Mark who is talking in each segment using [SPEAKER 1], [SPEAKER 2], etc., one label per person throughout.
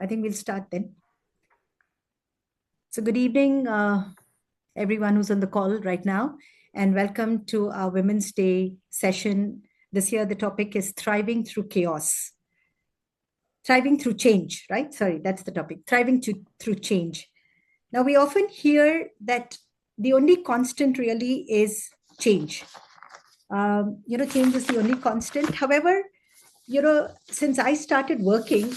[SPEAKER 1] I think we'll start then. So good evening, everyone who's on the call right now, and welcome to our Women's Day session. This year, the topic is Thriving Through Chaos. Thriving through change, right? Sorry, that's the topic. Thriving through change. Now, we often hear that the only constant really is change. Change is the only constant. However, since I started working,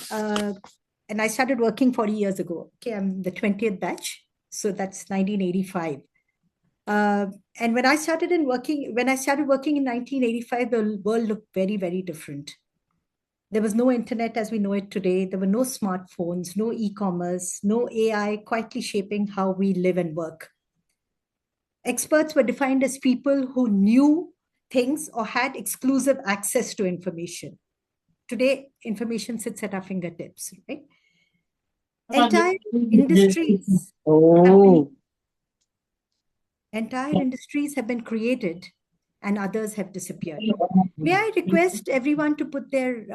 [SPEAKER 1] and I started working 40 years ago. Okay, I'm the 20th batch, so that's 1985. And when I started working in 1985, the world looked very, very different. There was no internet as we know it today. There were no smartphones, no e-commerce, no AI quietly shaping how we live and work. Experts were defined as people who knew things or had exclusive access to information. Today, information sits at our fingertips, right? Entire industries have been created and others have disappeared. May I request everyone to put their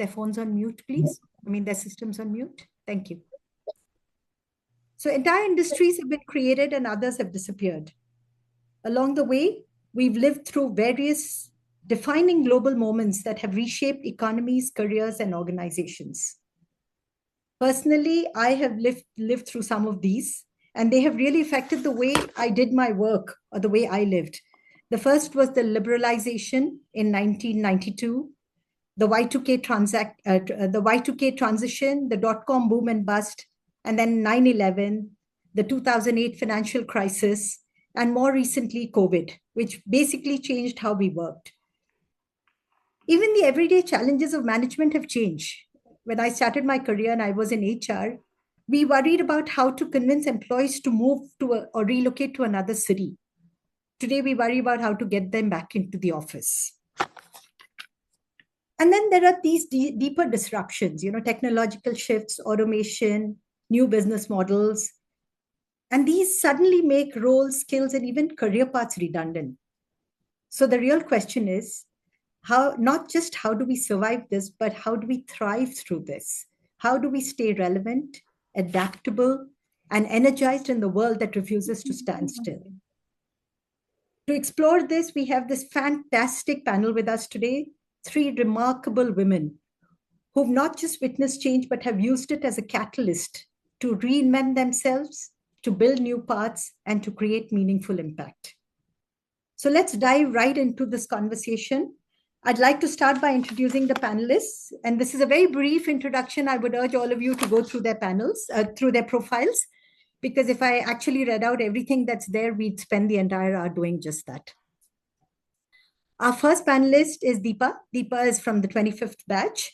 [SPEAKER 1] phones on mute, please? Their systems on mute. Thank you. So entire industries have been created and others have disappeared. Along the way, we've lived through various defining global moments that have reshaped economies, careers, and organizations. Personally, I have lived through some of these, and they have really affected the way I did my work or the way I lived. The first was the liberalization in 1992, the Y2K transition, the dot-com boom and bust, and then 9/11, the 2008 financial crisis, and more recently, COVID, which basically changed how we worked. Even the everyday challenges of management have changed. When I started my career and I was in HR, we worried about how to convince employees to move to or relocate to another city. Today, we worry about how to get them back into the office. And then there are these deeper disruptions, technological shifts, automation, new business models. And these suddenly make roles, skills, and even career paths redundant. So the real question is, not just how do we survive this, but how do we thrive through this? How do we stay relevant, adaptable, and energized in the world that refuses to stand still? To explore this, we have this fantastic panel with us today, 3 remarkable women who've not just witnessed change, but have used it as a catalyst to reinvent themselves, to build new paths, and to create meaningful impact. So let's dive right into this conversation. I'd like to start by introducing the panelists. And this is a very brief introduction. I would urge all of you to go through their through their profiles, because if I actually read out everything that's there, we'd spend the entire hour doing just that. Our first panelist is Deepa. Deepa is from the 25th batch.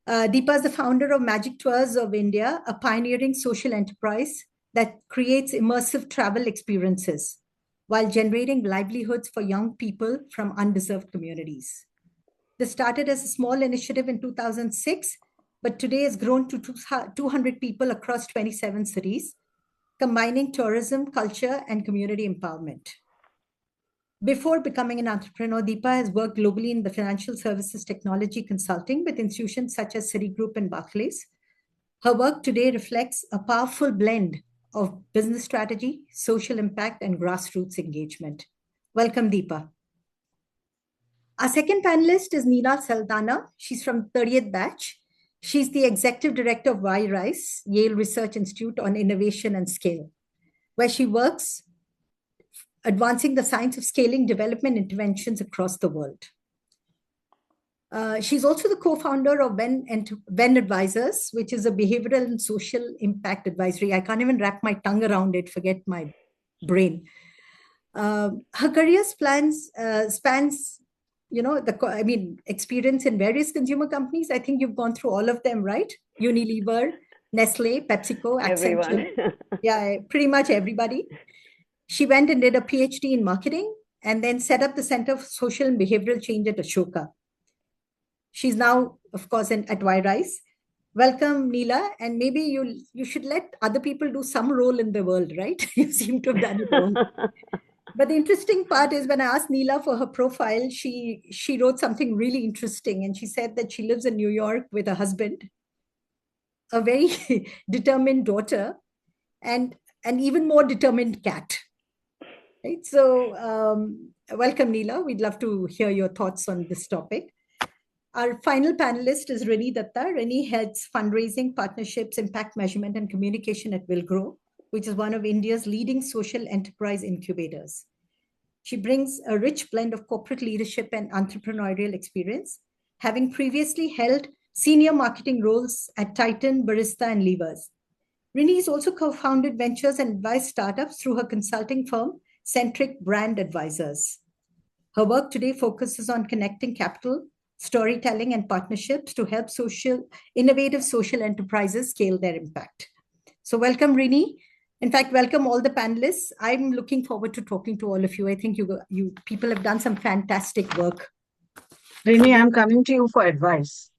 [SPEAKER 1] Deepa is the founder of Magic Tours of India, a pioneering social enterprise that creates immersive travel experiences while generating livelihoods for young people from underserved communities. This started as a small initiative in 2006, but today has grown to 200 people across 27 cities, combining tourism, culture, and community empowerment. Before becoming an entrepreneur, Deepa has worked globally in the financial services technology consulting with institutions such as Citigroup and Barclays. Her work today reflects a powerful blend of business strategy, social impact, and grassroots engagement. Welcome, Deepa. Our second panelist is Neela Saldanha. She's from 30th batch. She's the executive director of YRISE, Yale Research Institute on Innovation and Scale, where she works advancing the science of scaling development interventions across the world. She's also the co-founder of Venn Advisors, which is a behavioral and social impact advisory. I can't even wrap my tongue around it, forget my brain. Her career spans experience in various consumer companies. I think you've gone through all of them, right? Unilever, Nestle, PepsiCo, Accenture. Yeah, pretty much everybody. She went and did a PhD in marketing and then set up the Center for Social and Behavioral Change at Ashoka. She's now, of course, at YRISE. Welcome, Neela. And maybe you should let other people do some role in the world, right? You seem to have done it all. But the interesting part is when I asked Neela for her profile, she wrote something really interesting. And she said that she lives in New York with her husband. a very determined daughter, and an even more determined cat. Right. So, welcome, Neela. We'd love to hear your thoughts on this topic. Our final panelist is Rini Dutta. Rini heads fundraising, partnerships, impact measurement, and communication at Will Grow, which is one of India's leading social enterprise incubators. She brings a rich blend of corporate leadership and entrepreneurial experience, having previously held senior marketing roles at Titan, Barista, and Levers. Rini has also co-founded ventures and advised startups through her consulting firm, Centric Brand Advisors. Her work today focuses on connecting capital, storytelling, and partnerships to help innovative social enterprises scale their impact. So welcome, Rini. In fact, welcome all the panelists. I'm looking forward to talking to all of you. I think you people have done some fantastic work.
[SPEAKER 2] Rini, I'm coming to you for advice.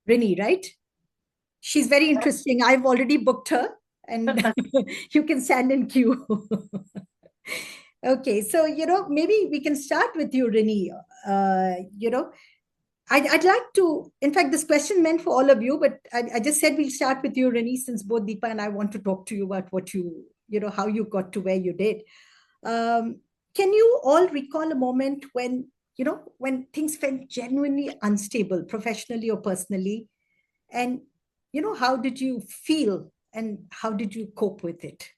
[SPEAKER 1] Rini, right? She's very interesting. I've already booked her, and you can stand in queue. Okay, so maybe we can start with you, Rini. I'd like to, in fact, this question meant for all of you, but I just said we'll start with you, Rini, since both Deepa and I want to talk to you about what how you got to where you did. Can you all recall a moment when things felt genuinely unstable, professionally or personally? And, how did you feel and how did you cope with it?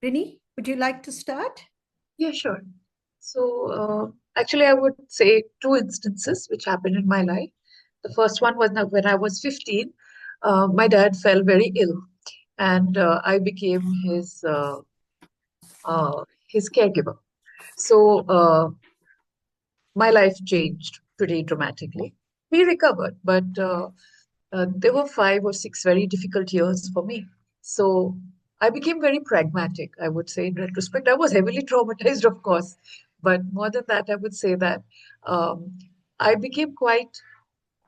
[SPEAKER 1] Rini, would you like to start?
[SPEAKER 3] Yeah, sure. So actually, I would say two instances which happened in my life. The first one was when I was 15. My dad fell very ill, and I became his caregiver. So my life changed pretty dramatically. We recovered, but there were 5 or 6 very difficult years for me. So I became very pragmatic, I would say, in retrospect. I was heavily traumatized, of course, but more than that, I would say that I became quite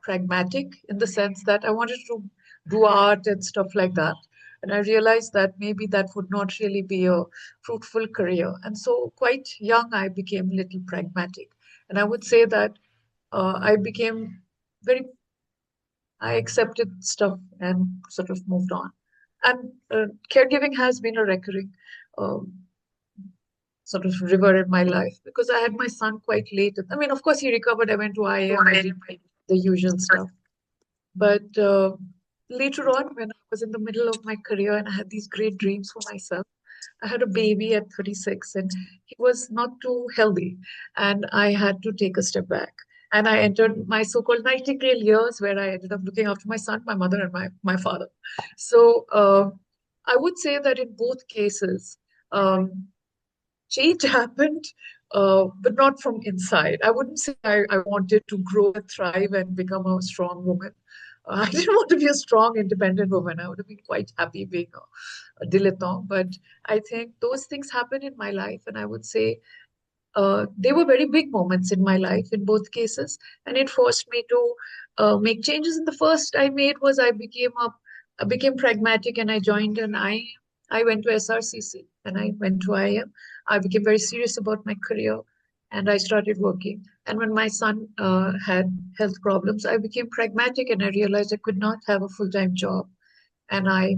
[SPEAKER 3] pragmatic in the sense that I wanted to do art and stuff like that. And I realized that maybe that would not really be a fruitful career. And so, quite young, I became a little pragmatic. And I would say that I became very I accepted stuff and sort of moved on. And caregiving has been a recurring um, sort of river in my life because I had my son quite late. I mean, of course, he recovered. I went to IIM, I did the usual stuff. But later on, when I was in the middle of my career and I had these great dreams for myself, I had a baby at 36 and he was not too healthy. And I had to take a step back. And I entered my so-called nightingale years where I ended up looking after my son, my mother, and my father. So I would say that in both cases, change happened, but not from inside. I wouldn't say I wanted to grow and thrive and become a strong woman. I didn't want to be a strong, independent woman. I would have been quite happy being a dilettante. But I think those things happened in my life, and I would say they were very big moments in my life in both cases, and it forced me to make changes. And the first I made was I became pragmatic, and I joined an IIM. I went to SRCC, and I went to IIM. I became very serious about my career, and I started working. And when my son had health problems, I became pragmatic, and I realized I could not have a full-time job, and I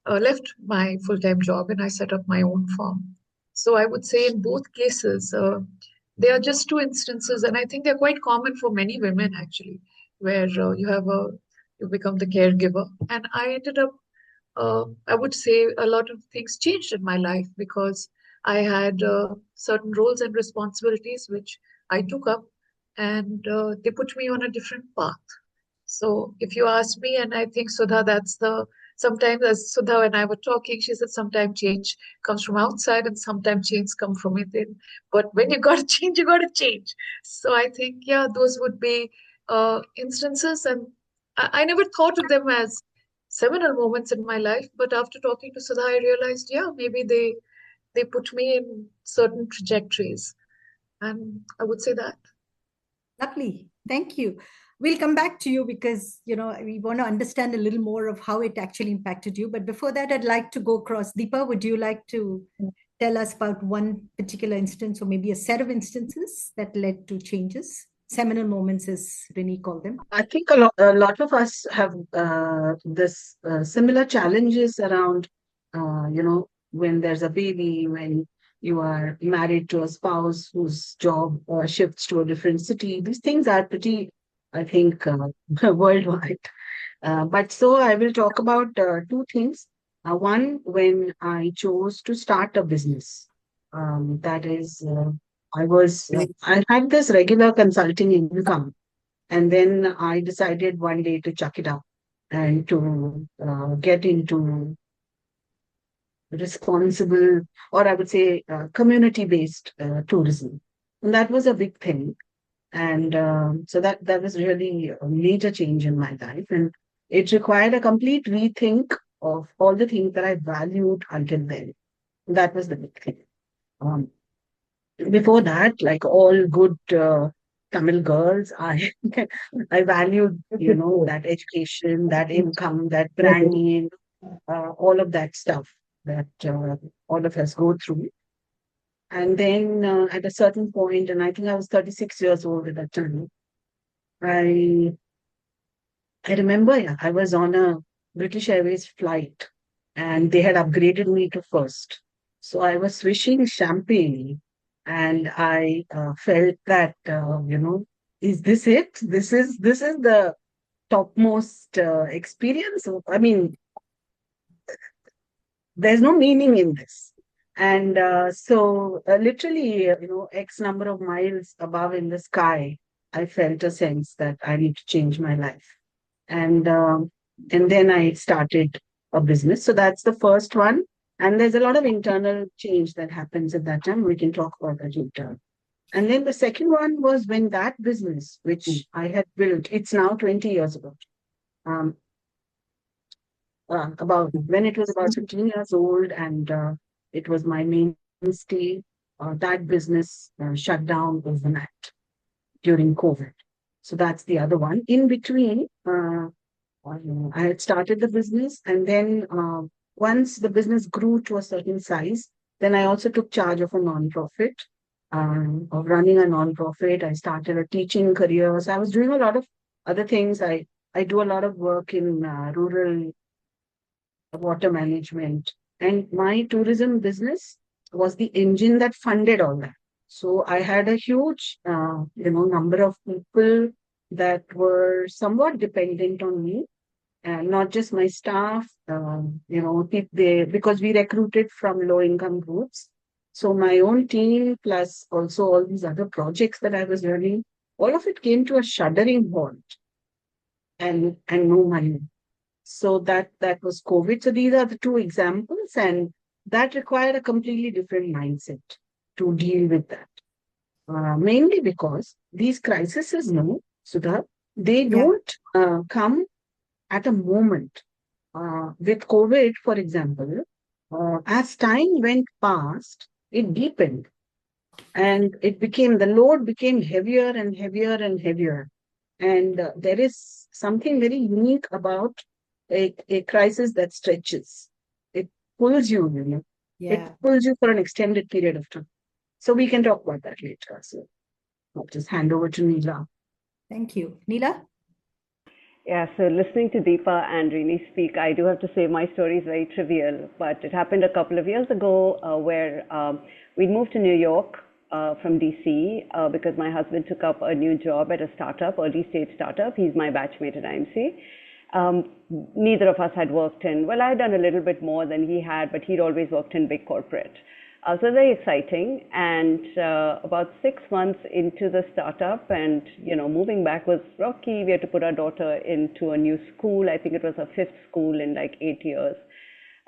[SPEAKER 3] left my full-time job and I set up my own firm. So I would say in both cases, they are just two instances, and I think they're quite common for many women actually, where you become the caregiver. And I ended up, I would say, a lot of things changed in my life because I had certain roles and responsibilities which I took up, and they put me on a different path. So if you ask me, and I think Sudha, sometimes as Sudha and I were talking, she said sometimes change comes from outside and sometimes change comes from within. But when you got to change, you got to change. So I think, yeah, those would be instances. And I never thought of them as seminal moments in my life. But after talking to Sudha, I realized, yeah, maybe they put me in certain trajectories. And I would say that.
[SPEAKER 1] Lovely. Thank you. We'll come back to you because, we want to understand a little more of how it actually impacted you. But before that, I'd like to go across. Deepa, would you like to tell us about one particular instance or maybe a set of instances that led to changes? seminal moments, as Rini called them?
[SPEAKER 2] I think a lot of us have this similar challenges around, when there's a baby, when you are married to a spouse whose job shifts to a different city. These things are pretty, I think, worldwide. But so I will talk about two things. One, when I chose to start a business, that is, I had this regular consulting income, and then I decided one day to chuck it up and to get into responsible, or I would say community-based tourism. And that was a big thing. And so that was really a major change in my life. And it required a complete rethink of all the things that I valued until then. That was the big thing. Um, Before that, like all good Tamil girls, I I valued, that education, that income, that branding, all of that stuff that all of us go through. And then at a certain point, and I think I was 36 years old at that time, I I remember, yeah, I was on a British Airways flight and they had upgraded me to first. So I was swishing champagne and I felt that, is this it? This is the topmost experience. I mean, there's no meaning in this. And so literally, X number of miles above in the sky, I felt a sense that I need to change my life. And then I started a business. So that's the first one. And there's a lot of internal change that happens at that time. We can talk about that later. And then the second one was when that business, which I had built, it's now 20 years ago. Um, about when it was about 15 years old, and it was my mainstay. That business shut down overnight during COVID. So that's the other one. In between, I had started the business, and then once the business grew to a certain size, then I also took charge of a nonprofit, of running a nonprofit. I started a teaching career. So I was doing a lot of other things. I do a lot of work in rural water management, and my tourism business was the engine that funded all that. So I had a huge, number of people that were somewhat dependent on me, and not just my staff, because we recruited from low income groups. So my own team, plus also all these other projects that I was running, all of it came to a shuddering halt, and no money. So that was COVID. So these are the two examples, and that required a completely different mindset to deal with that. Mainly because these crises, no, Sudha, they don't come at a moment. With COVID, for example, as time went past, it deepened, and the load became heavier and heavier and heavier. And there is something very unique about a crisis that stretches. It pulls you, It
[SPEAKER 1] Yeah.
[SPEAKER 2] pulls you for an extended period of time. So we can talk about that later. So I'll just hand over to Neela.
[SPEAKER 1] Thank you. Neela?
[SPEAKER 4] Yeah, so listening to Deepa and Rini speak, I do have to say my story is very trivial, but it happened a couple of years ago where we moved to New York from DC because my husband took up a new job at a startup, early stage startup. He's my batchmate at IMC. Neither of us had worked well, I had done a little bit more than he had, but he'd always worked in big corporate. So very exciting. And about 6 months into the startup, and moving back was rocky. We had to put our daughter into a new school. I think it was her 5th school in like 8 years.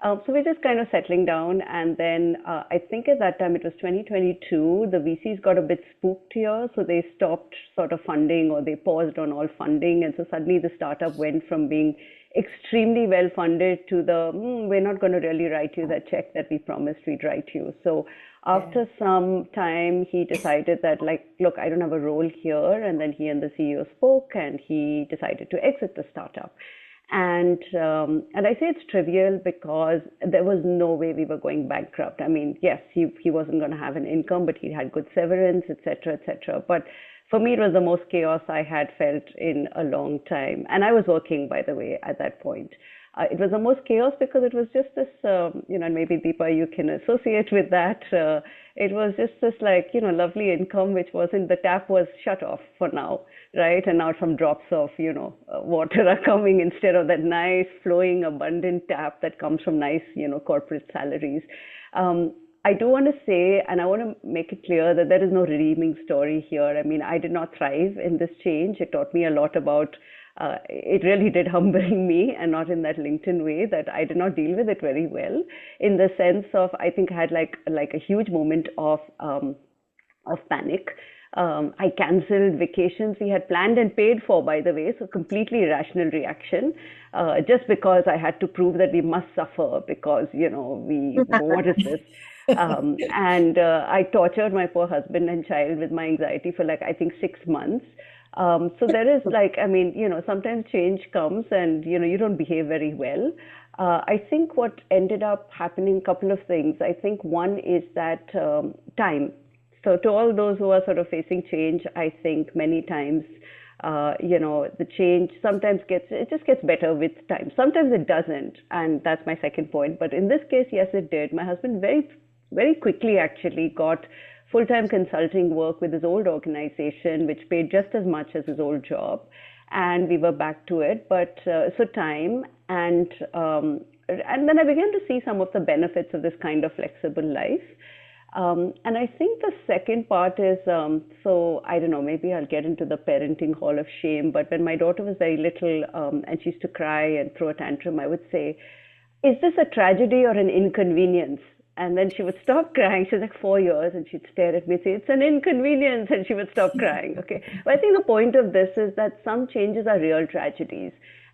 [SPEAKER 4] So we're just kind of settling down. And then I think at that time it was 2022, the VCs got a bit spooked here. So they stopped sort of funding, or they paused on all funding. And so suddenly the startup went from being extremely well funded to we're not going to really write you that check that we promised we'd write you. So after some time, he decided that, like, look, I don't have a role here. And then he and the CEO spoke, and he decided to exit the startup. And I say it's trivial because there was no way we were going bankrupt. I mean, yes, he wasn't going to have an income, but he had good severance, etc., etc. But for me, it was the most chaos I had felt in a long time. And I was working, by the way, at that point. It was the most chaos because it was just this, and maybe Deepa, you can associate with that. It was just this lovely income, which wasn't, the tap was shut off for now, right? And now some drops of, water are coming instead of that nice, flowing, abundant tap that comes from nice, corporate salaries. I do want to say, and I want to make it clear that there is no redeeming story here. I mean, I did not thrive in this change. It taught me a lot about, it really did humble me, and not in that LinkedIn way, that I did not deal with it very well, in the sense of, I think I had like a huge moment of panic. I cancelled vacations we had planned and paid for, by the way, so completely irrational reaction, just because I had to prove that we must suffer because, what is this? And I tortured my poor husband and child with my anxiety for I think 6 months. So there is sometimes change comes and, you don't behave very well. I think what ended up happening, a couple of things. I think one is that time. So to all those who are sort of facing change, I think many times, the change sometimes just gets better with time. Sometimes it doesn't. And that's my second point. But in this case, yes, it did. My husband very, very quickly actually got full-time consulting work with his old organization, which paid just as much as his old job. And we were back to it. But so time and then I began to see some of the benefits of this kind of flexible life. And I think the second part is, so I don't know, maybe I'll get into the parenting hall of shame, but when my daughter was very little and she used to cry and throw a tantrum, I would say, is this a tragedy or an inconvenience? And then she would stop crying. She was 4 years, and she'd stare at me and say, it's an inconvenience, and she would stop crying. Okay. But I think the point of this is that some changes are real tragedies.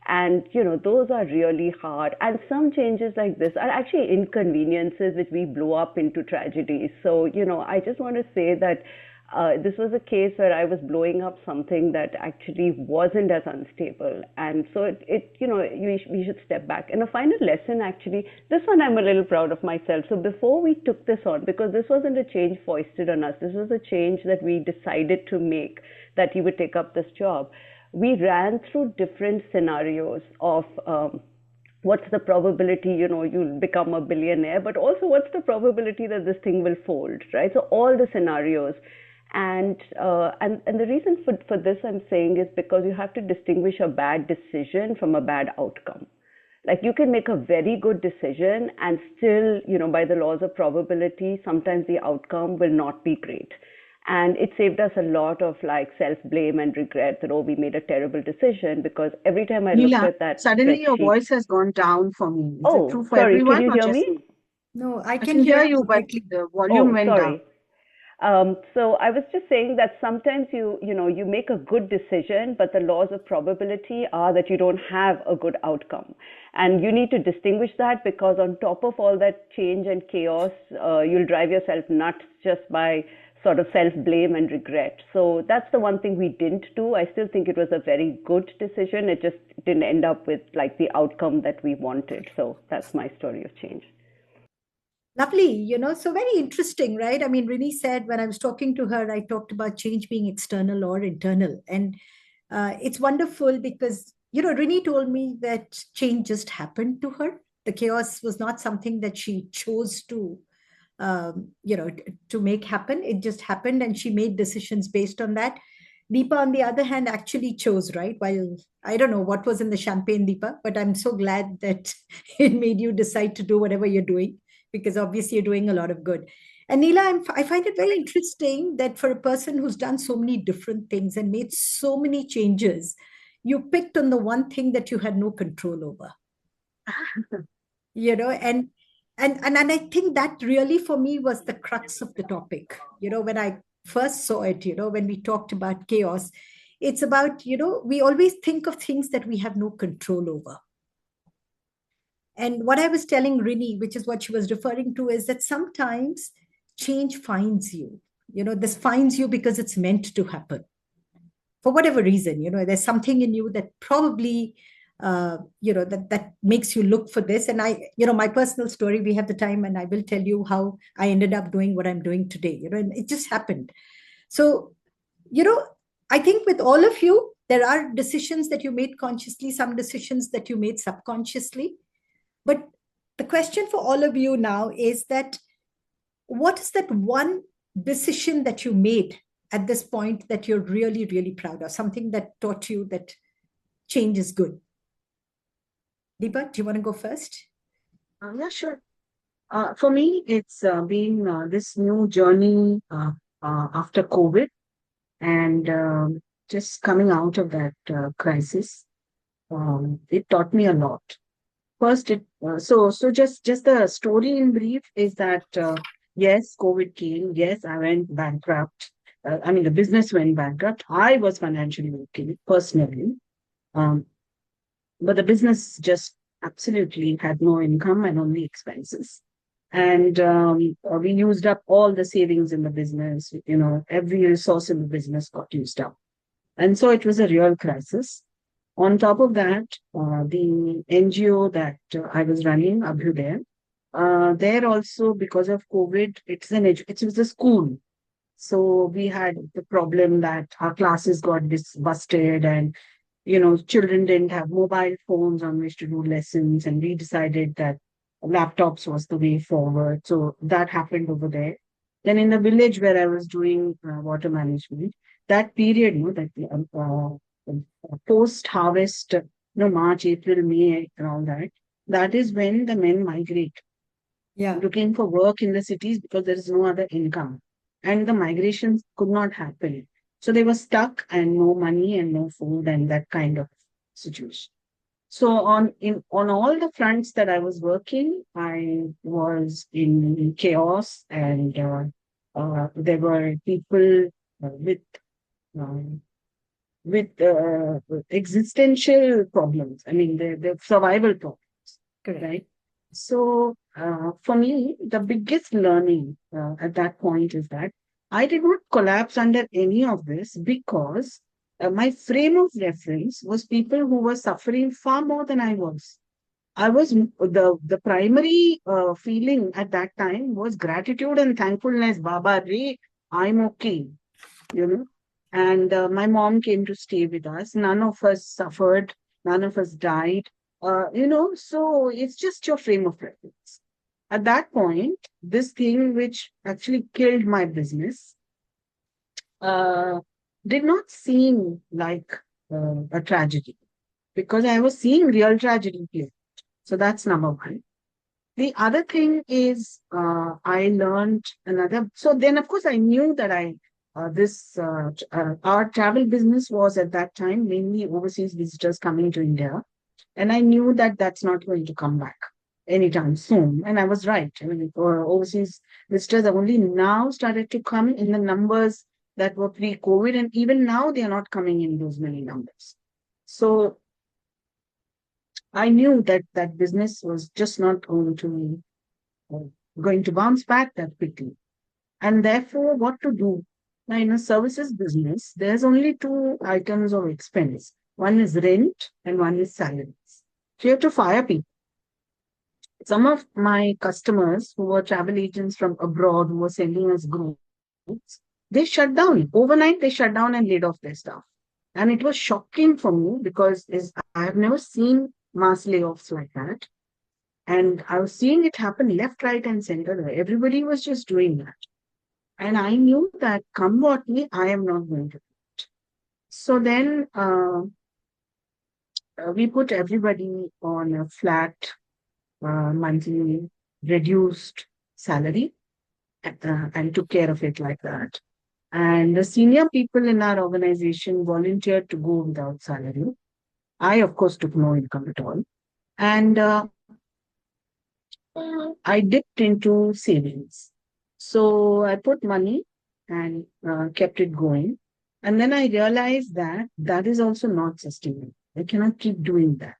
[SPEAKER 4] And, those are really hard. And some changes like this are actually inconveniences which we blow up into tragedies. So, I just want to say that this was a case where I was blowing up something that actually wasn't as unstable. And so we should step back. And a final lesson, actually, this one I'm a little proud of myself. So before we took this on, because this wasn't a change foisted on us, this was a change that we decided to make, that he would take up this job. We ran through different scenarios of what's the probability, you'll become a billionaire, but also what's the probability that this thing will fold, right? So all the scenarios. And the reason for this I'm saying is because you have to distinguish a bad decision from a bad outcome. Like you can make a very good decision and still, by the laws of probability, sometimes the outcome will not be great. And it saved us a lot of self-blame and regret that, we made a terrible decision, because every time I looked at that
[SPEAKER 2] suddenly your voice has gone down for me. Is it true for
[SPEAKER 4] sorry,
[SPEAKER 2] everyone?
[SPEAKER 4] can you hear me?
[SPEAKER 2] Me?
[SPEAKER 1] No, I
[SPEAKER 2] can hear you, but the volume went down.
[SPEAKER 4] So I was just saying that sometimes you make a good decision, but the laws of probability are that you don't have a good outcome. And you need to distinguish that, because on top of all that change and chaos, you'll drive yourself nuts just by sort of self-blame and regret. So that's the one thing we didn't do. I still think it was a very good decision. It just didn't end up with the outcome that we wanted. So that's my story of change.
[SPEAKER 1] Lovely, so very interesting, right? I mean, Rini said when I was talking to her, I talked about change being external or internal. And it's wonderful because, Rini told me that change just happened to her. The chaos was not something that she chose to make happen. It just happened, and she made decisions based on that. Deepa, on the other hand, actually chose, right? While I don't know what was in the champagne, Deepa, but I'm so glad that it made you decide to do whatever you're doing, because obviously you're doing a lot of good. And Neela, I find it very interesting that for a person who's done so many different things and made so many changes, you picked on the one thing that you had no control over. And I think that really for me was the crux of the topic. When I first saw it, when we talked about chaos, it's about, we always think of things that we have no control over. And what I was telling Rini, which is what she was referring to, is that sometimes change finds you. This finds you because it's meant to happen. For whatever reason, there's something in you that probably that makes you look for this. And my personal story, we have the time, and I will tell you how I ended up doing what I'm doing today, and it just happened. So, I think with all of you, there are decisions that you made consciously, some decisions that you made subconsciously. But the question for all of you now is that what is that one decision that you made at this point that you're really, really proud of? Something that taught you that change is good. Deepa, do you want to go first?
[SPEAKER 2] Yeah, sure. For me, it's been this new journey after COVID and just coming out of that crisis. It taught me a lot. First, so just the story in brief is that yes, COVID came. Yes, I went bankrupt. I mean, the business went bankrupt. I was financially okay personally, um, but the business just absolutely had no income and only expenses. And we used up all the savings in the business. You know, every resource in the business got used up, and so it was a real crisis. On top of that, the NGO that I was running, Abhyudaya, there also because of COVID, it was a school. So we had the problem that our classes got busted and, you know, children didn't have mobile phones on which to do lessons. And we decided that laptops was the way forward. So that happened over there. Then in the village where I was doing water management, that period, you know, that post-harvest, you know, March, April, May, and all that, that is when the men migrate, looking for work in the cities because there is no other income. And the migrations could not happen. So they were stuck and no money and no food and that kind of situation. So on all the fronts that I was working, I was in chaos and there were people with um, existential problems. I mean, the survival problems,
[SPEAKER 1] Correct.
[SPEAKER 2] right? So for me, the biggest learning at that point is that I did not collapse under any of this because my frame of reference was people who were suffering far more than I was. The primary feeling at that time was gratitude and thankfulness. Baba Re, I'm okay, you know. And my mom came to stay with us. None of us suffered. None of us died. You know, so it's just your frame of reference. At that point, this thing which actually killed my business uh, did not seem like a tragedy because I was seeing real tragedy here. So that's number one. The other thing is I learned another. So then, of course, I knew that our travel business was at that time mainly overseas visitors coming to India. And I knew that that's not going to come back anytime soon. And I was right. I mean, overseas visitors have only now started to come in the numbers that were pre-COVID. And even now, they are not coming in those many numbers. So I knew that that business was just not going to bounce back that quickly. And therefore, what to do? Now, in a services business, there's only two items of expense. One is rent and one is salaries. So you have to fire people. Some of my customers who were travel agents from abroad who were sending us groups, they shut down. Overnight, they shut down and laid off their staff. And it was shocking for me because I have never seen mass layoffs like that. And I was seeing it happen left, right, and center. Everybody was just doing that. And I knew that come what may, I am not going to do it. So then we put everybody on a flat monthly reduced salary and took care of it like that. And the senior people in our organization volunteered to go without salary. I, of course, took no income at all. And I dipped into savings. So I put money and kept it going. And then I realized that that is also not sustainable. I cannot keep doing that.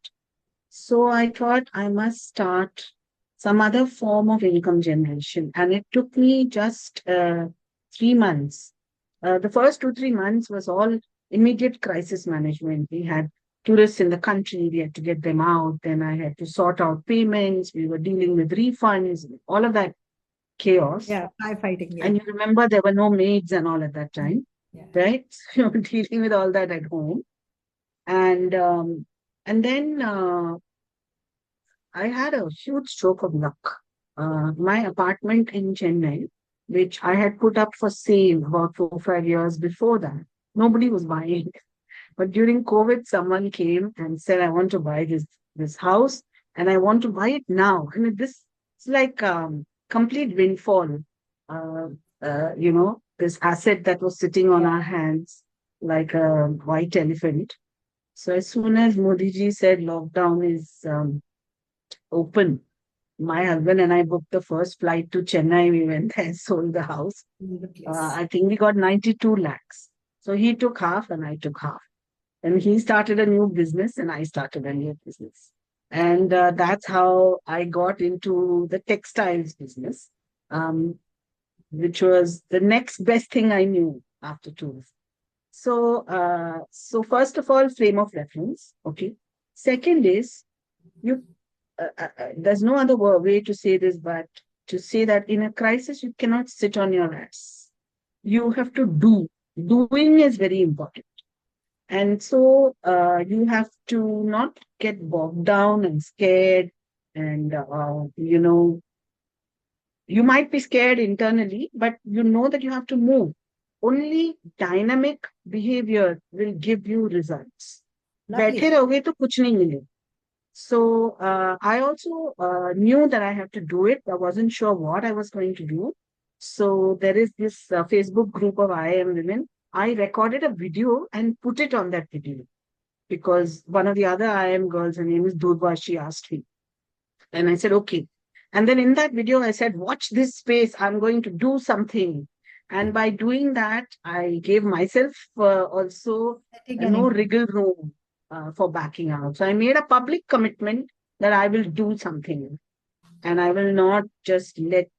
[SPEAKER 2] So I thought I must start some other form of income generation. And it took me just 3 months. The first 2, 3 months was all immediate crisis management. We had tourists in the country, we had to get them out. Then I had to sort out payments. We were dealing with refunds, all of that chaos.
[SPEAKER 1] Yeah, firefighting. Yeah.
[SPEAKER 2] And you remember there were no maids and all at that time. right? So dealing with all that at home. And then I had a huge stroke of luck. My apartment in Chennai, which I had put up for sale about 4 or 5 years before that, nobody was buying. But during COVID, someone came and said, "I want to buy this house, and I want to buy it now." I mean, this it's like complete windfall. Uh, this asset that was sitting on our hands like a white elephant. So as soon as Modi ji said lockdown is open, my husband and I booked the first flight to Chennai. We went there and sold the house. I think we got 92 lakhs. So he took half and I took half. And he started a new business and I started a new business. And that's how I got into the textiles business, which was the next best thing I knew after tourism. So first of all, frame of reference. Okay. Second is you. There's no other way to say this, but to say that in a crisis you cannot sit on your ass. You have to do. Doing is very important. And so you have to not get bogged down and scared. And, you might be scared internally, but you know that you have to move. Only dynamic behavior will give you results. बैठे रहोगे तो कुछ नहीं मिलेगा. So I also knew that I had to do it. I wasn't sure what I was going to do. So there is this Facebook group of IIM women. I recorded a video and put it on that video because one of the other IIM girls, her name is Durva, she asked me. And I said, okay. And then in that video, I said, watch this space. I'm going to do something. And by doing that, I gave myself also no wriggle room for backing out. So I made a public commitment that I will do something and I will not just let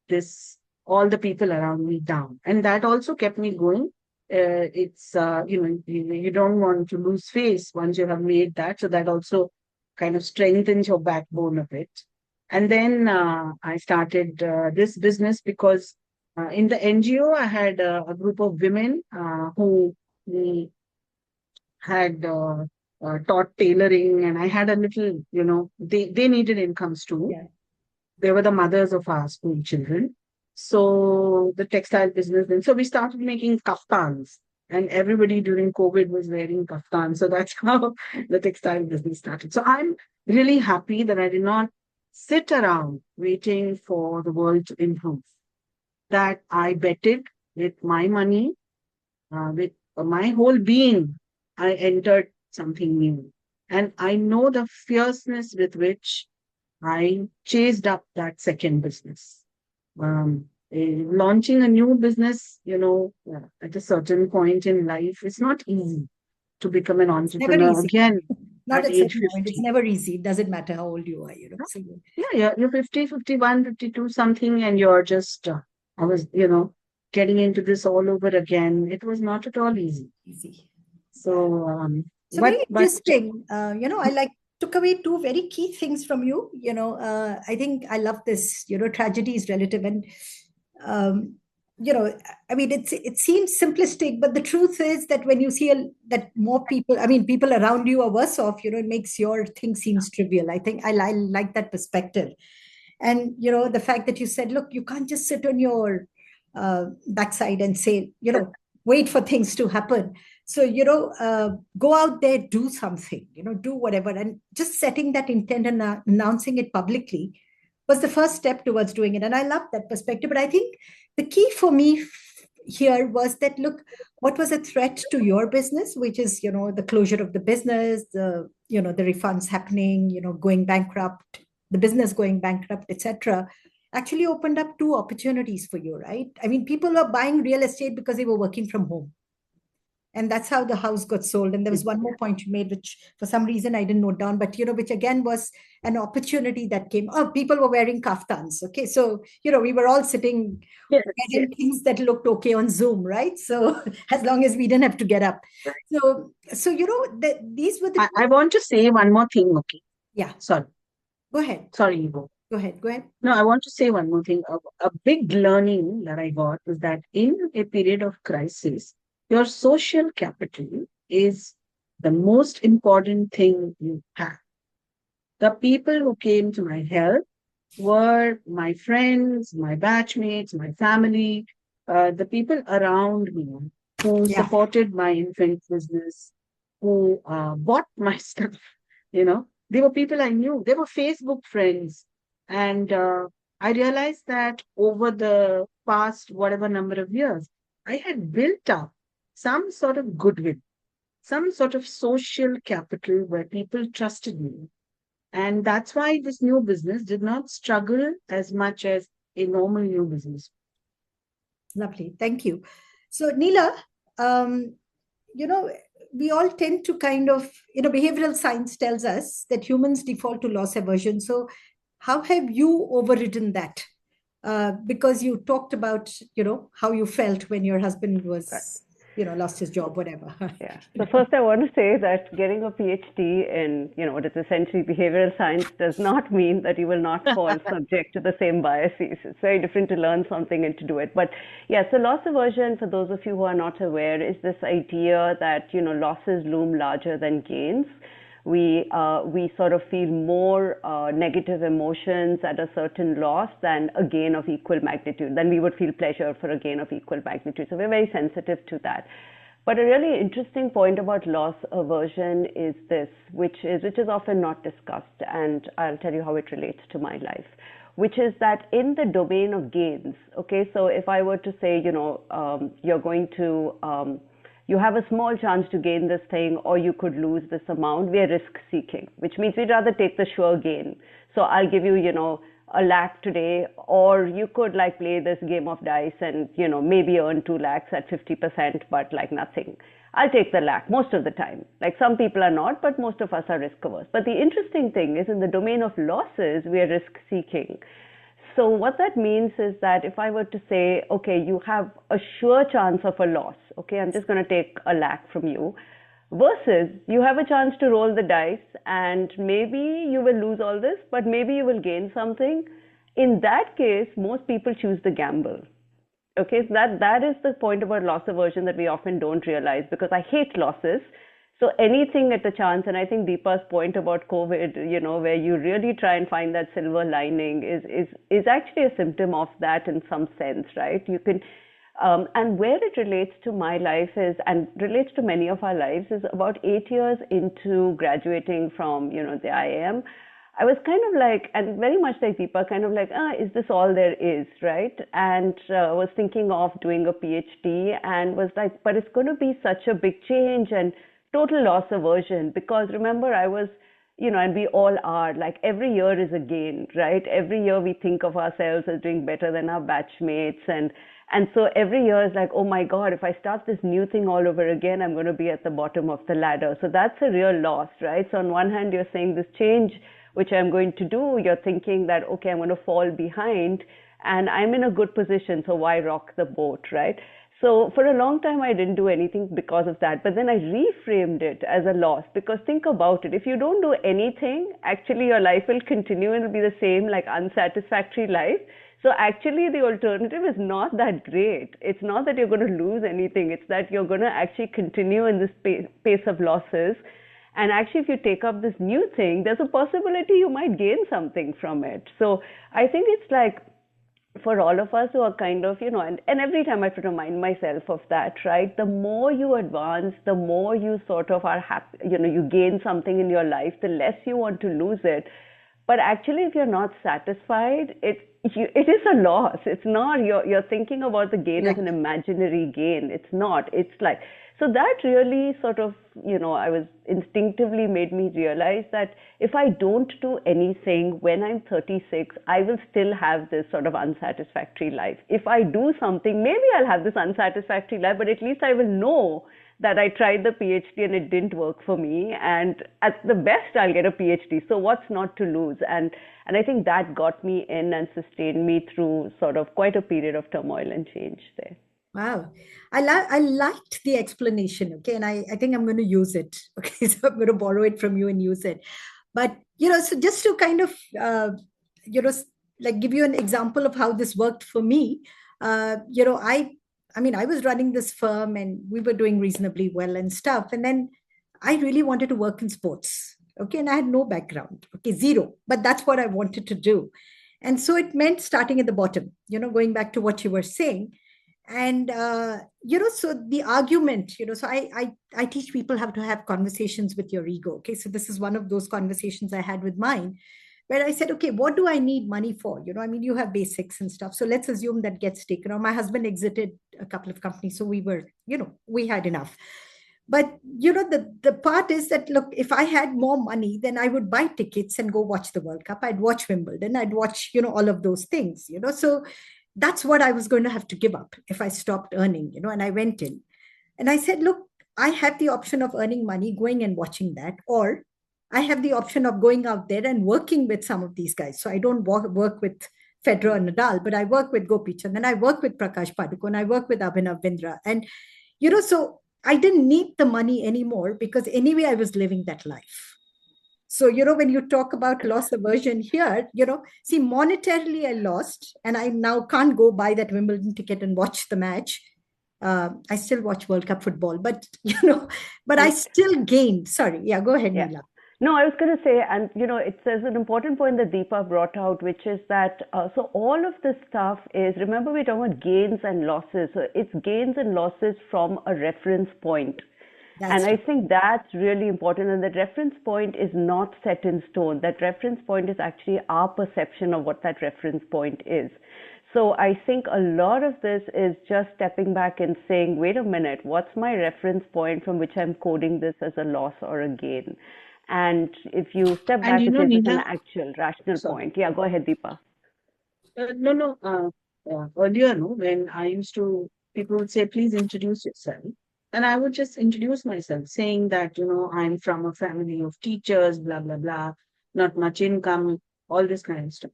[SPEAKER 2] all the people around me down. And that also kept me going. It's, you don't want to lose face once you have made that. So that also kind of strengthens your backbone a bit. And then I started this business because in the NGO, I had a group of women who we had taught tailoring, and I had a little, they needed incomes too.
[SPEAKER 1] Yeah.
[SPEAKER 2] They were the mothers of our school children. So the textile business, and so we started making kaftans, and everybody during COVID was wearing kaftans. So that's how the textile business started. So I'm really happy that I did not sit around waiting for the world to improve. That I betted with my money, with my whole being, I entered something new. And I know the fierceness with which I chased up that second business. Launching a new business, at a certain point in life, it's not easy to become an entrepreneur again.
[SPEAKER 1] Not at age 50. It's never easy. It doesn't matter how old you are, So
[SPEAKER 2] you're 50, 51, 52 something, and you're just, I was, getting into this all over again. It was not at all easy. So,
[SPEAKER 1] very interesting. I took away two very key things from you. I think I love this, tragedy is relative. And, it seems simplistic, but the truth is that when you see that more people, people around you are worse off, it makes your thing seems trivial. I think I like that perspective. And, the fact that you said, look, you can't just sit on your backside and say, wait for things to happen. So, go out there, do something, do whatever. And just setting that intent and announcing it publicly was the first step towards doing it. And I love that perspective. But I think the key for me here was that, look, what was a threat to your business, which is, the closure of the business, the refunds happening, going bankrupt, the business going bankrupt, etc., actually opened up two opportunities for you, right? People were buying real estate because they were working from home. And that's how the house got sold. And there was one more point you made, which for some reason I didn't note down, but, which again was an opportunity that came. Oh, people were wearing kaftans. Okay. So, we were all sitting getting things that looked okay on Zoom, right? So as long as we didn't have to get up. So these were the...
[SPEAKER 2] I want to say one more thing. Okay.
[SPEAKER 1] Yeah.
[SPEAKER 2] Sorry.
[SPEAKER 1] Go ahead.
[SPEAKER 2] Sorry, Ivo.
[SPEAKER 1] Go ahead.
[SPEAKER 2] No, I want to say one more thing. A big learning that I got was that in a period of crisis, Your social capital is the most important thing you have. The people who came to my help were my friends, my batchmates, my family, the people around me who
[SPEAKER 1] Yeah.
[SPEAKER 2] supported my infant business, who bought my stuff. They were people I knew. They were Facebook friends. And I realized that over the past whatever number of years, I had built up some sort of goodwill, some sort of social capital where people trusted me. And that's why this new business did not struggle as much as a normal new business.
[SPEAKER 1] Lovely. Thank you. So, Neela, um, you know, we all tend to kind of, behavioral science tells us that humans default to loss aversion. So, how have you overridden that? Because you talked about, how you felt when your husband
[SPEAKER 4] Right.
[SPEAKER 1] was, lost his job, whatever.
[SPEAKER 4] Yeah. So first, I want to say that getting a PhD in, what is essentially behavioral science does not mean that you will not fall subject to the same biases. It's very different to learn something and to do it. But yeah, so loss aversion, for those of you who are not aware, is this idea that, losses loom larger than gains. We sort of feel more negative emotions at a certain loss than a gain of equal magnitude. Then we would feel pleasure for a gain of equal magnitude. So we're very sensitive to that. But a really interesting point about loss aversion is this, which is often not discussed, and I'll tell you how it relates to my life, which is that in the domain of gains, okay, so if I were to say, you're going to, you have a small chance to gain this thing or you could lose this amount, we are risk seeking, which means we'd rather take the sure gain. So I'll give you, a lakh today, or you could like play this game of dice and, maybe earn 2 lakhs at 50%, but like nothing. I'll take the lakh most of the time. Like some people are not, but most of us are risk averse. But the interesting thing is in the domain of losses, we are risk seeking. So what that means is that if I were to say, okay, you have a sure chance of a loss, okay, I'm just going to take a lakh from you, versus you have a chance to roll the dice and maybe you will lose all this, but maybe you will gain something. In that case, most people choose the gamble. Okay, so that is the point about loss aversion that we often don't realize, because I hate losses. So anything at the chance, and I think Deepa's point about COVID, where you really try and find that silver lining is actually a symptom of that in some sense, right? You can, and where it relates to my life is, and relates to many of our lives, is about 8 years into graduating from, the IIM. I was kind of like, and very much like Deepa, kind of like, is this all there is, right? And was thinking of doing a PhD and was like, but it's going to be such a big change and total loss aversion, because remember I was, and we all are, like every year is a gain, right? Every year we think of ourselves as doing better than our batchmates, and so every year is like, oh my God, if I start this new thing all over again, I'm going to be at the bottom of the ladder. So that's a real loss, right? So on one hand, you're saying this change, which I'm going to do, you're thinking that, okay, I'm going to fall behind and I'm in a good position, so why rock the boat, right? So for a long time, I didn't do anything because of that. But then I reframed it as a loss, because think about it. If you don't do anything, actually your life will continue and it'll be the same, like unsatisfactory life. So actually the alternative is not that great. It's not that you're going to lose anything. It's that you're going to actually continue in this pace of losses. And actually, if you take up this new thing, there's a possibility you might gain something from it. So I think it's like, for all of us who are kind of, and every time I have to remind myself of that, right? The more you advance, the more you sort of are happy, you gain something in your life, the less you want to lose it. But actually, if you're not satisfied, it is a loss. It's not, you're thinking about the gain as an imaginary gain. It's not. It's like, so that really sort of, I was instinctively made me realize that if I don't do anything when I'm 36, I will still have this sort of unsatisfactory life. If I do something, maybe I'll have this unsatisfactory life, but at least I will know that I tried the PhD and it didn't work for me. And at the best, I'll get a PhD. So what's not to lose? And I think that got me in and sustained me through sort of quite a period of turmoil and change there.
[SPEAKER 1] Wow. I liked the explanation. Okay. And I think I'm going to use it. Okay. So I'm going to borrow it from you and use it. But, so just to kind of, like give you an example of how this worked for me, I mean, I was running this firm and we were doing reasonably well and stuff. And then I really wanted to work in sports. Okay. And I had no background. Okay. Zero. But that's what I wanted to do. And so it meant starting at the bottom, going back to what you were saying. And, so the argument, so I teach people how to have conversations with your ego. Okay. So this is one of those conversations I had with mine, where I said, okay, what do I need money for? I mean, you have basics and stuff. So let's assume that gets taken. Or my husband exited a couple of companies. So we were, we had enough. But, the part is that, look, if I had more money, then I would buy tickets and go watch the World Cup. I'd watch Wimbledon. I'd watch, all of those things, So that's what I was going to have to give up if I stopped earning, and I went in. And I said, look, I have the option of earning money, going and watching that, or I have the option of going out there and working with some of these guys. So I don't work with Federer and Nadal, but I work with Gopichand, and I work with Prakash Padukone, I work with Abhinav Bindra. And, so I didn't need the money anymore because anyway, I was living that life. So, when you talk about loss aversion here, see, monetarily I lost, and I now can't go buy that Wimbledon ticket and watch the match. I still watch World Cup football, but, but I still gained. Sorry. Yeah, go ahead, Neela.
[SPEAKER 4] No, I was going to say, and there's an important point that Deepa brought out, which is that, so all of this stuff is, remember we're talking about gains and losses. So it's gains and losses from a reference point. And I think that's really important. And that reference point is not set in stone. That reference point is actually our perception of what that reference point is. So I think a lot of this is just stepping back and saying, wait a minute, what's my reference point from which I'm coding this as a loss or a gain? And if you step back and say this is an actual rational point. Yeah, go ahead, Deepa.
[SPEAKER 2] Earlier, when I used to, people would say, please introduce yourself. And I would just introduce myself saying that, I'm from a family of teachers, blah, blah, blah, not much income, all this kind of stuff.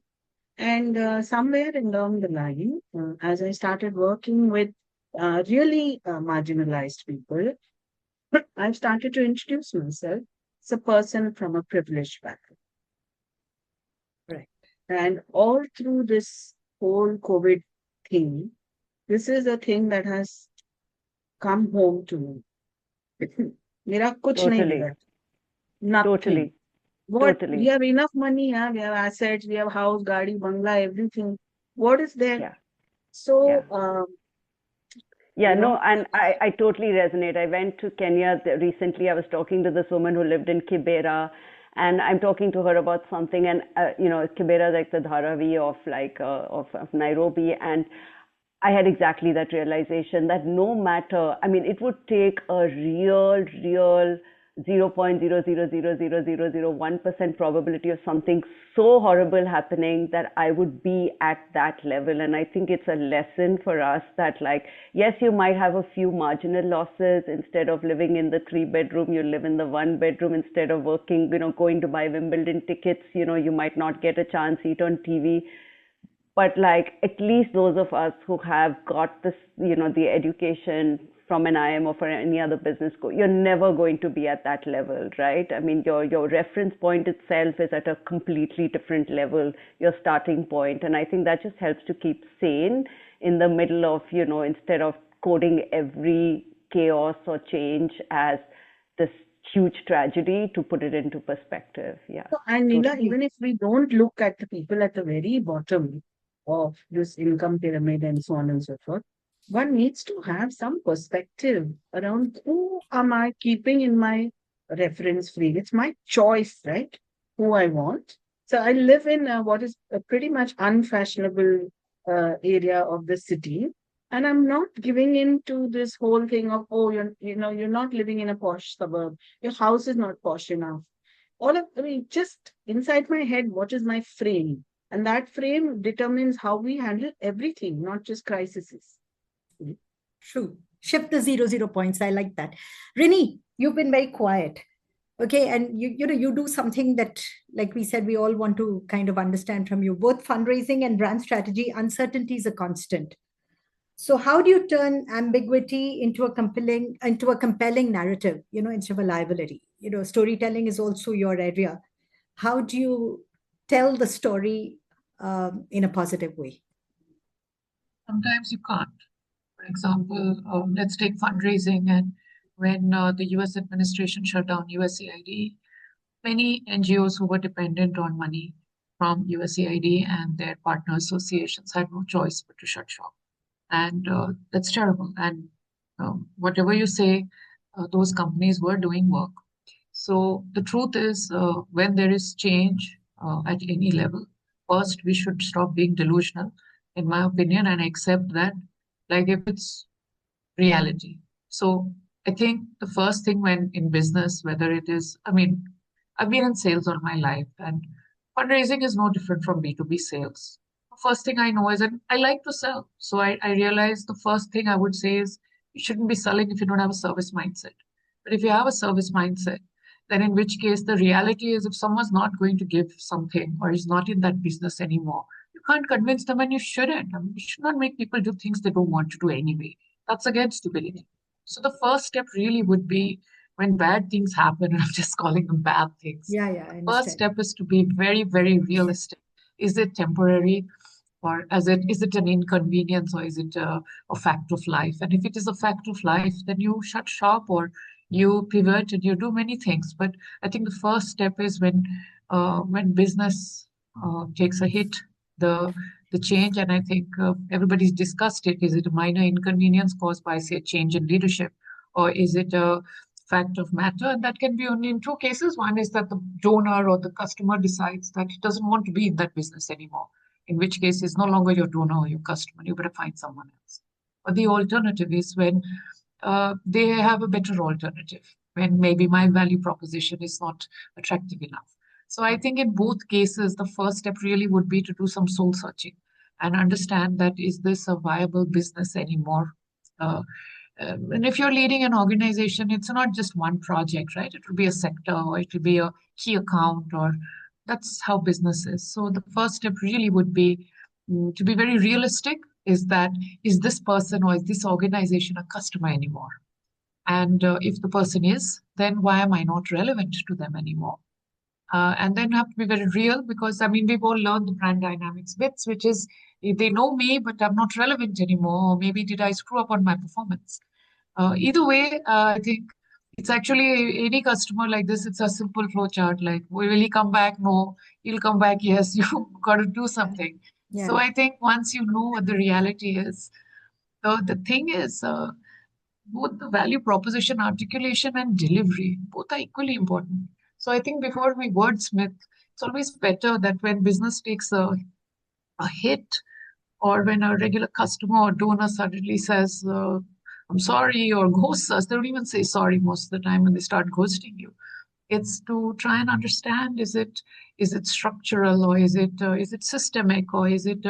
[SPEAKER 2] And somewhere along the line, as I started working with really marginalized people, I've started to introduce myself as a person from a privileged background.
[SPEAKER 1] Right.
[SPEAKER 2] And all through this whole COVID thing, this is a thing that has come home to me. Mera kuch nahi biga. Nothing.
[SPEAKER 4] Totally.
[SPEAKER 2] What? We have enough money, we have assets, we have house, gaadi, bangla, everything. What is there?
[SPEAKER 4] Yeah.
[SPEAKER 2] So,
[SPEAKER 4] no, and I totally resonate. I went to Kenya recently. I was talking to this woman who lived in Kibera, and I'm talking to her about something. And Kibera is like the Dharavi of Nairobi, and I had exactly that realization that no matter, I mean, it would take a real 0.0000001% probability of something so horrible happening that I would be at that level. And I think it's a lesson for us that, like, yes, you might have a few marginal losses. Instead of living in the 3-bedroom, you live in the 1-bedroom. Instead of working, going to buy Wimbledon tickets, you might not get a chance, eat on TV. But like, at least those of us who have got this, the education from an IM or for any other business school, you're never going to be at that level, right? I mean, your reference point itself is at a completely different level, your starting point. And I think that just helps to keep sane in the middle of, instead of coding every chaos or change as this huge tragedy, to put it into perspective. Yeah.
[SPEAKER 2] So, and Neela, even if we don't look at the people at the very bottom of this income pyramid and so on and so forth, one needs to have some perspective around who am I keeping in my reference frame. It's my choice, right? Who I want. So I live in what is a pretty much unfashionable area of the city, and I'm not giving in to this whole thing of, oh, you're not living in a posh suburb. Your house is not posh enough. Just inside my head, what is my frame? And that frame determines how we handle everything, not just crises.
[SPEAKER 1] True. Shift the 0 points. I like that. Rini, you've been very quiet. Okay. And you do something that, like we said, we all want to kind of understand from you. Both fundraising and brand strategy, uncertainty is a constant. So how do you turn ambiguity into a compelling narrative, instead of a liability? Storytelling is also your area. How do you tell the story in a positive way?
[SPEAKER 3] Sometimes you can't. For example, let's take fundraising. And when the US administration shut down USAID, many NGOs who were dependent on money from USAID and their partner associations had no choice but to shut shop. And that's terrible. And whatever you say, those companies were doing work. So the truth is, when there is change at any level, first we should stop being delusional, in my opinion, and accept that, like if it's reality. So I think the first thing when in business, whether it is, I mean, I've been in sales all my life, and fundraising is no different from B2B sales. The first thing I know is that I like to sell. So I realized the first thing I would say is you shouldn't be selling if you don't have a service mindset. But if you have a service mindset, then in which case the reality is if someone's not going to give something or is not in that business anymore, you can't convince them and you shouldn't. I mean, you should not make people do things they don't want to do anyway. That's against stupidity. So the first step really would be when bad things happen, and I'm just calling them bad things.
[SPEAKER 1] Yeah, I
[SPEAKER 3] First
[SPEAKER 1] understand.
[SPEAKER 3] step is to be very, very realistic. Is it temporary, or is it an inconvenience, or is it a fact of life? And if it is a fact of life, then you shut shop or you pivot and you do many things. But I think the first step is when business takes a hit, the change, and I think everybody's discussed it. Is it a minor inconvenience caused by, say, a change in leadership, or is it a fact of matter? And that can be only in two cases. One is that the donor or the customer decides that he doesn't want to be in that business anymore, in which case it's no longer your donor or your customer. You better find someone else. Or the alternative is when they have a better alternative, when maybe my value proposition is not attractive enough. So I think in both cases, the first step really would be to do some soul searching and understand that is this a viable business anymore? And if you're leading an organization, it's not just one project, right? It will be a sector, or it will be a key account, or that's how business is. So the first step really would be to be very realistic. Is this person or is this organization a customer anymore? And if the person is, then why am I not relevant to them anymore? And then have to be very real, because I mean we've all learned the brand dynamics bits, which is they know me, but I'm not relevant anymore. Or maybe did I screw up on my performance? Either way, I think it's actually any customer like this. It's a simple flow chart. Like, will he come back? No. He'll come back. Yes. You got to do something.
[SPEAKER 1] Yeah.
[SPEAKER 3] So I think once you know what the reality is, the thing is both the value proposition, articulation, and delivery, both are equally important. So I think before we wordsmith, it's always better that when business takes a hit, or when a regular customer or donor suddenly says, I'm sorry, or ghosts us, they don't even say sorry most of the time when they start ghosting you. It's to try and understand, is it structural, or is it systemic, or is it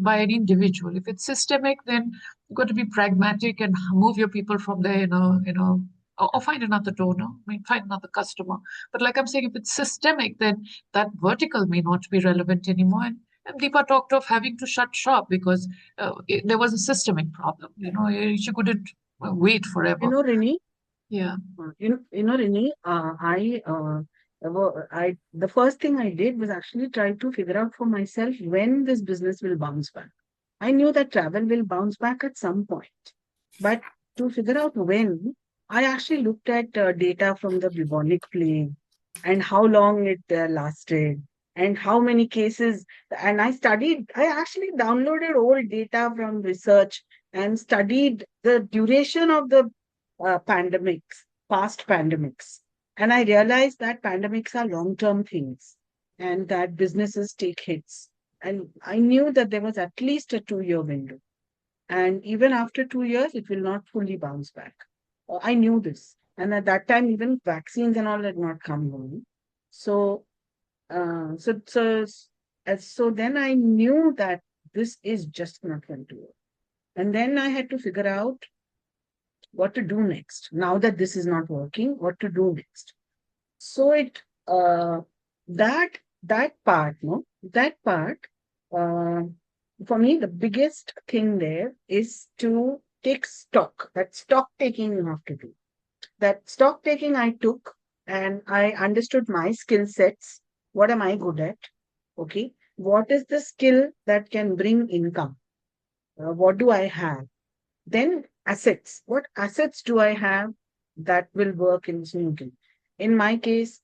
[SPEAKER 3] by an individual? If it's systemic, then you've got to be pragmatic and move your people from there, or find another donor, find another customer. But like I'm saying, if it's systemic, then that vertical may not be relevant anymore. And Deepa talked of having to shut shop because there was a systemic problem. She couldn't wait forever.
[SPEAKER 2] Rini,
[SPEAKER 3] Yeah.
[SPEAKER 2] Rini, the first thing I did was actually try to figure out for myself when this business will bounce back. I knew that travel will bounce back at some point, but to figure out when, I actually looked at data from the bubonic plague and how long it lasted and how many cases. And I actually downloaded old data from research and studied the duration of the past pandemics. And I realized that pandemics are long-term things and that businesses take hits. And I knew that there was at least a 2-year window. And even after 2 years, it will not fully bounce back. I knew this. And at that time, even vaccines and all had not come along. So then I knew that this is just not going to work. And then I had to figure out what to do next. Now that this is not working, what to do next? So that part, for me, the biggest thing there is to take stock. That stock taking you have to do. That stock taking I took, and I understood my skill sets. What am I good at? Okay. What is the skill that can bring income? What do I have? Then assets. What assets do I have that will work in smoothly? In my case,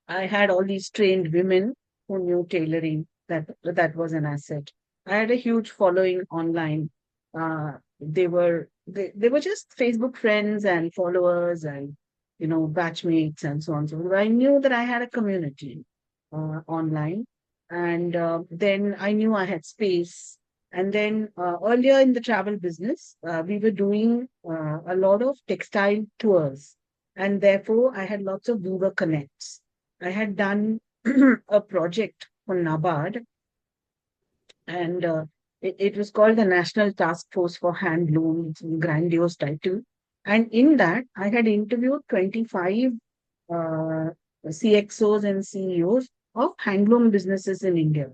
[SPEAKER 2] I had all these trained women who knew tailoring. That was an asset. I had a huge following online. They were just Facebook friends and followers and batchmates and so on. So I knew that I had a community online, and then I knew I had space. And then earlier in the travel business, we were doing a lot of textile tours, and therefore I had lots of Weaver connects. I had done a project for NABARD, and it was called the National Task Force for Handloom. It's a grandiose title. And in that, I had interviewed 25 CXOs and CEOs of handloom businesses in India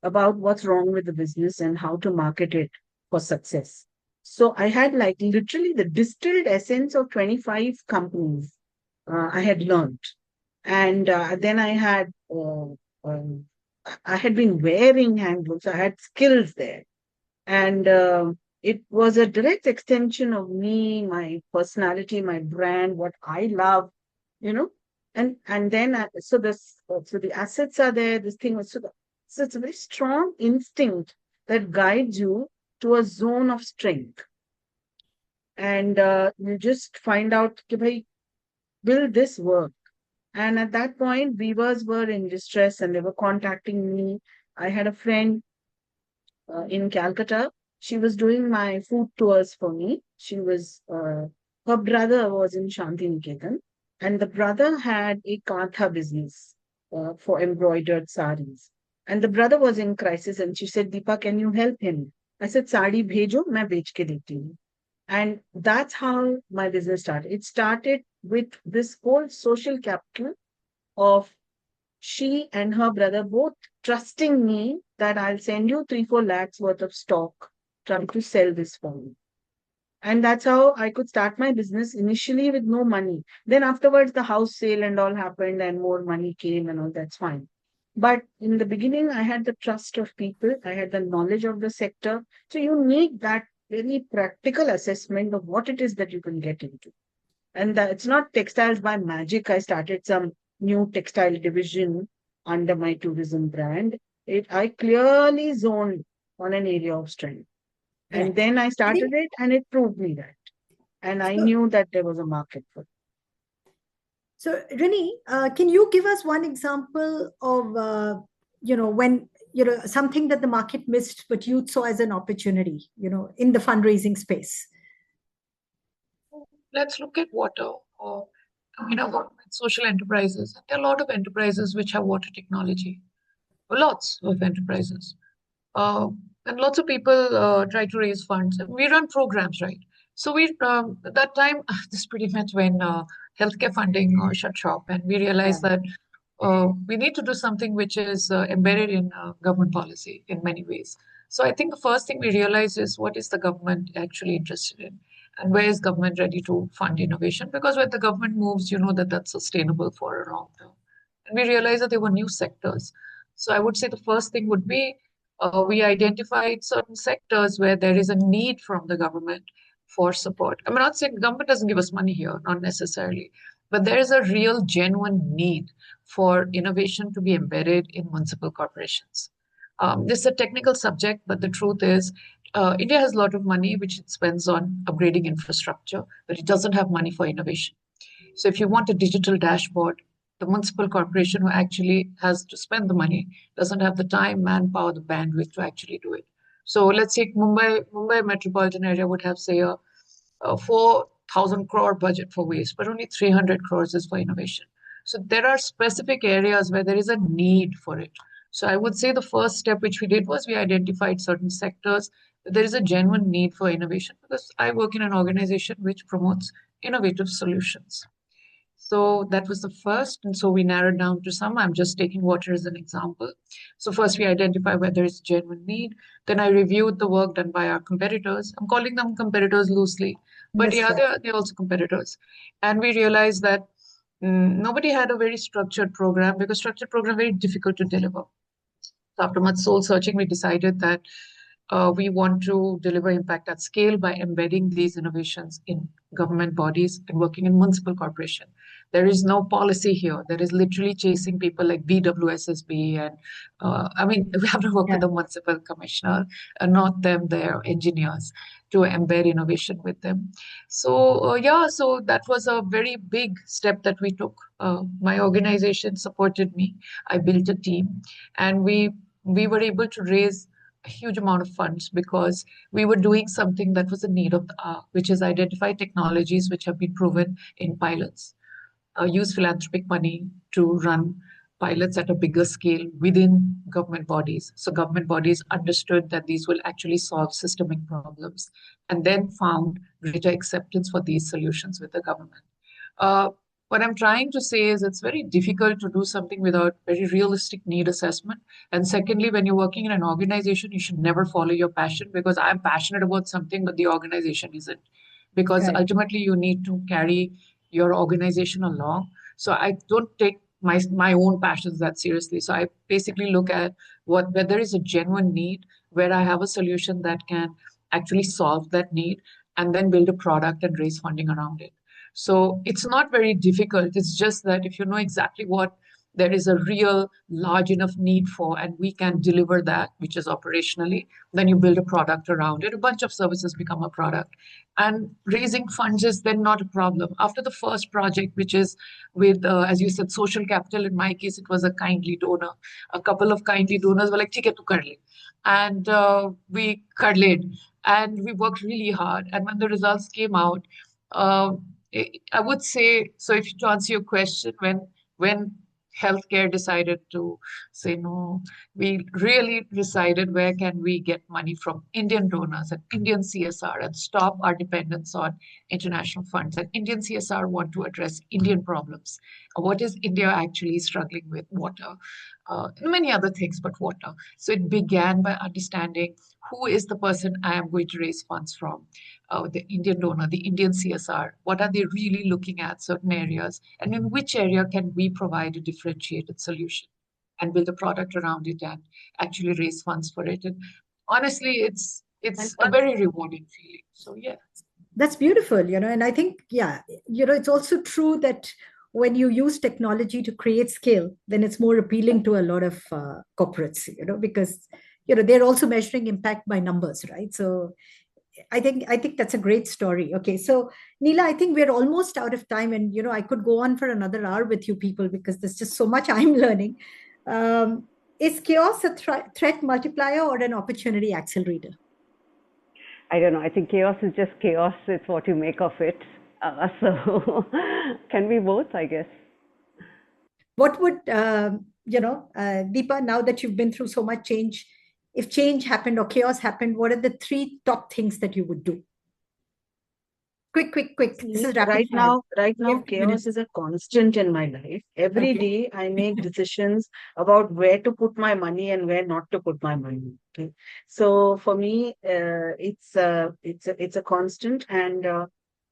[SPEAKER 2] about what's wrong with the business and how to market it for success. So I had like literally the distilled essence of 25 companies I had learned. And then I had been wearing handlooms. I had skills there. And it was a direct extension of me, my personality, my brand, what I love, you know. And then so the assets are there. This thing was so it's a very strong instinct that guides you to a zone of strength, and you just find out, "Ki bhai, will this work?" And at that point, weavers were in distress and they were contacting me. I had a friend in Calcutta. She was doing my food tours for me. Her brother was in Shantiniketan, and the brother had a Kantha business for embroidered saris. And the brother was in crisis, and she said, "Deepa, can you help him?" I said, "Sari bhejo, main bech ke deti hu." And that's how my business started. It started with this whole social capital of she and her brother both trusting me that I'll send you 3-4 lakhs worth of stock, trying to sell this for me. And that's how I could start my business initially with no money. Then afterwards, the house sale and all happened and more money came and all, that's fine. But in the beginning, I had the trust of people. I had the knowledge of the sector. So you need that very practical assessment of what it is that you can get into. And it's not textiles by magic. I started some new textile division under my tourism brand. I clearly zoned on an area of strength. And
[SPEAKER 1] Right.
[SPEAKER 2] then I started it and it proved me that. And I knew that there was a market for it.
[SPEAKER 1] So, Rini, can you give us one example of, when, something that the market missed, but you saw as an opportunity, in the fundraising space?
[SPEAKER 3] Let's look at water or, social enterprises. There are a lot of enterprises which have water technology. Lots of enterprises. And lots of people try to raise funds. We run programs, right? So at that time, this is pretty much when healthcare funding shut shop, and we realized that we need to do something which is embedded in government policy in many ways. So I think the first thing we realize is what is the government actually interested in, and where is government ready to fund innovation? Because when the government moves, you know that that's sustainable for a long term. And we realized that there were new sectors. So I would say the first thing would be we identified certain sectors where there is a need from the government for support. I'm not saying government doesn't give us money here, not necessarily, but there is a real, genuine need for innovation to be embedded in municipal corporations. This is a technical subject, but the truth is, India has a lot of money which it spends on upgrading infrastructure, but it doesn't have money for innovation. So if you want a digital dashboard, the municipal corporation who actually has to spend the money doesn't have the time, manpower, the bandwidth to actually do it. So let's say Mumbai metropolitan area would have, say, a 4,000 crore budget for waste, but only 300 crores is for innovation. So there are specific areas where there is a need for it. So I would say the first step which we did was we identified certain sectors where there is a genuine need for innovation, because I work in an organization which promotes innovative solutions. So that was the first. And so we narrowed down to some. I'm just taking water as an example. So first we identify where there is genuine need. Then I reviewed the work done by our competitors. I'm calling them competitors loosely, but
[SPEAKER 1] Yes, right.
[SPEAKER 3] they're also competitors. And we realized that nobody had a very structured program, because structured program very difficult to deliver. So after much soul searching, we decided that We want to deliver impact at scale by embedding these innovations in government bodies and working in municipal corporation. There is no policy here. There is literally chasing people like BWSSB and I mean, we have to work with the municipal commissioner, not them, their engineers, to embed innovation with them. So yeah, so that was a very big step that we took. My organization supported me. I built a team, and we were able to raise a huge amount of funds because we were doing something that was a need of the hour, which is identify technologies which have been proven in pilots, use philanthropic money to run pilots at a bigger scale within government bodies. So government bodies understood that these will actually solve systemic problems and then found greater acceptance for these solutions with the government. Uh, what I'm trying to say is it's very difficult to do something without very realistic need assessment. And secondly, when you're working in an organization, you should never follow your passion because I'm passionate about something, but the organization isn't. Because ultimately, you need to carry your organization along. So I don't take my own passions that seriously. So I basically look at where there is a genuine need, where I have a solution that can actually solve that need, and then build a product and raise funding around it. So it's not very difficult. It's just that if you know exactly what there is a real large enough need for, and we can deliver that, which is operationally, then you build a product around it. A bunch of services become a product. And raising funds is then not a problem. After the first project, which is with, as you said, social capital, in my case, it was a kindly donor. A couple of kindly donors were like, "ठीक है, तू कर ले." And we curled and we worked really hard. And when the results came out, uh, I would say, so if to answer your question, when healthcare decided to say no, we really decided where can we get money from Indian donors and Indian CSR and stop our dependence on international funds. And Indian CSR want to address Indian problems. What is India actually struggling with? Water, many other things, but water. So it began by understanding who is the person I am going to raise funds from, the Indian donor, the Indian CSR. What are they really looking at, certain areas, and in which area can we provide a differentiated solution and build a product around it and actually raise funds for it. And honestly, it's a very rewarding feeling. So yeah.
[SPEAKER 1] That's beautiful, and I think, it's also true that when you use technology to create scale, then it's more appealing to a lot of corporates, because, they're also measuring impact by numbers, right? So I think that's a great story. Okay, so Neela, I think we're almost out of time, and I could go on for another hour with you people because there's just so much I'm learning. Is chaos a threat multiplier or an opportunity accelerator?
[SPEAKER 4] I don't know. I think chaos is just chaos. It's what you make of it. So can we both, I guess.
[SPEAKER 1] What would, Deepa, now that you've been through so much change, if change happened or chaos happened, what are the 3 top things that you would do? Quick. This is
[SPEAKER 2] right
[SPEAKER 1] fire.
[SPEAKER 2] now, chaos is a constant in my life. Every day I make decisions about where to put my money and where not to put my money. Okay, so for me, it's a constant, and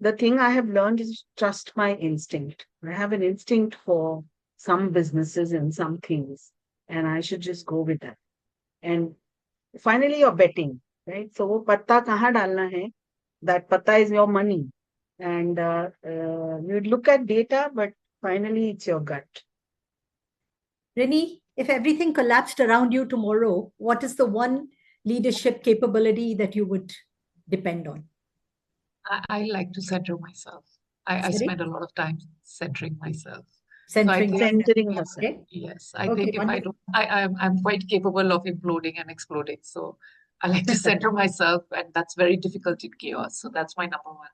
[SPEAKER 2] the thing I have learned is trust my instinct. I have an instinct for some businesses and some things, and I should just go with that. And finally, you're betting, right? So वो पत्ता कहाँ डालना है? That patta is your money. And you look at data, but finally it's your gut.
[SPEAKER 1] Rini, if everything collapsed around you tomorrow, what is the one leadership capability that you would depend on?
[SPEAKER 3] I like to center myself. I spend a lot of time centering myself.
[SPEAKER 1] Centering
[SPEAKER 2] yourself.
[SPEAKER 1] Okay.
[SPEAKER 3] Yes, I think if I don't, I'm quite capable of imploding and exploding. So I like to center myself, and that's very difficult in chaos. So that's my number one.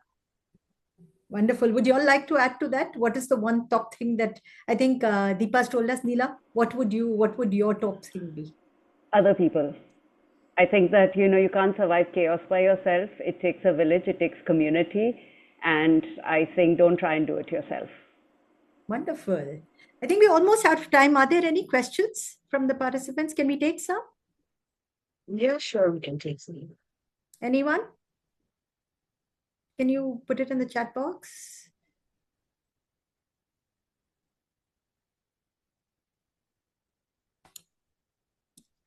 [SPEAKER 1] Wonderful. Would you all like to add to that? What is the one top thing that I think Deepa's told us, Neela? What would your top thing be?
[SPEAKER 4] Other people. I think that, you can't survive chaos by yourself. It takes a village, it takes community. And I think don't try and do it yourself.
[SPEAKER 1] Wonderful. I think we're almost out of time. Are there any questions from the participants? Can we take some?
[SPEAKER 2] Yeah, sure, we can take some.
[SPEAKER 1] Anyone? Can you put it in the chat box?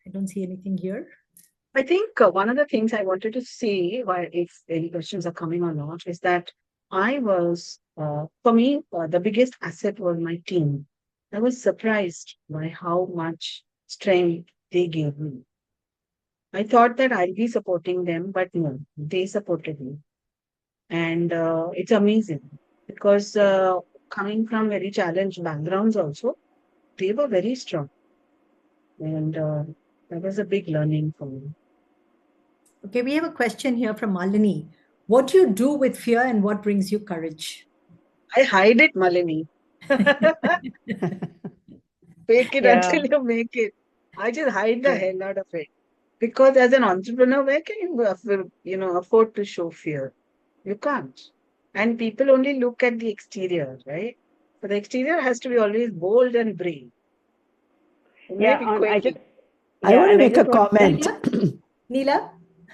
[SPEAKER 1] I don't see anything here.
[SPEAKER 2] I think one of the things I wanted to say, while if any questions are coming or not, is that for me, the biggest asset was my team. I was surprised by how much strength they gave me. I thought that I'll be supporting them, but no, they supported me. And it's amazing because coming from very challenged backgrounds also, they were very strong. And that was a big learning for me.
[SPEAKER 1] Okay, we have a question here from Malini. What do you do with fear and what brings you courage?
[SPEAKER 2] I hide it, Malini. Fake it
[SPEAKER 4] Yeah.
[SPEAKER 2] until you make it. I just hide the
[SPEAKER 4] True.
[SPEAKER 2] hell out of it. Because as an entrepreneur, where can you afford to show fear? You can't. And people only look at the exterior, right? So the exterior has to be always bold and brave. It may
[SPEAKER 4] Yeah,
[SPEAKER 2] be
[SPEAKER 4] I just
[SPEAKER 2] quaking.
[SPEAKER 5] I want to
[SPEAKER 4] and I
[SPEAKER 5] make a
[SPEAKER 4] just want
[SPEAKER 5] comment.
[SPEAKER 1] Neela?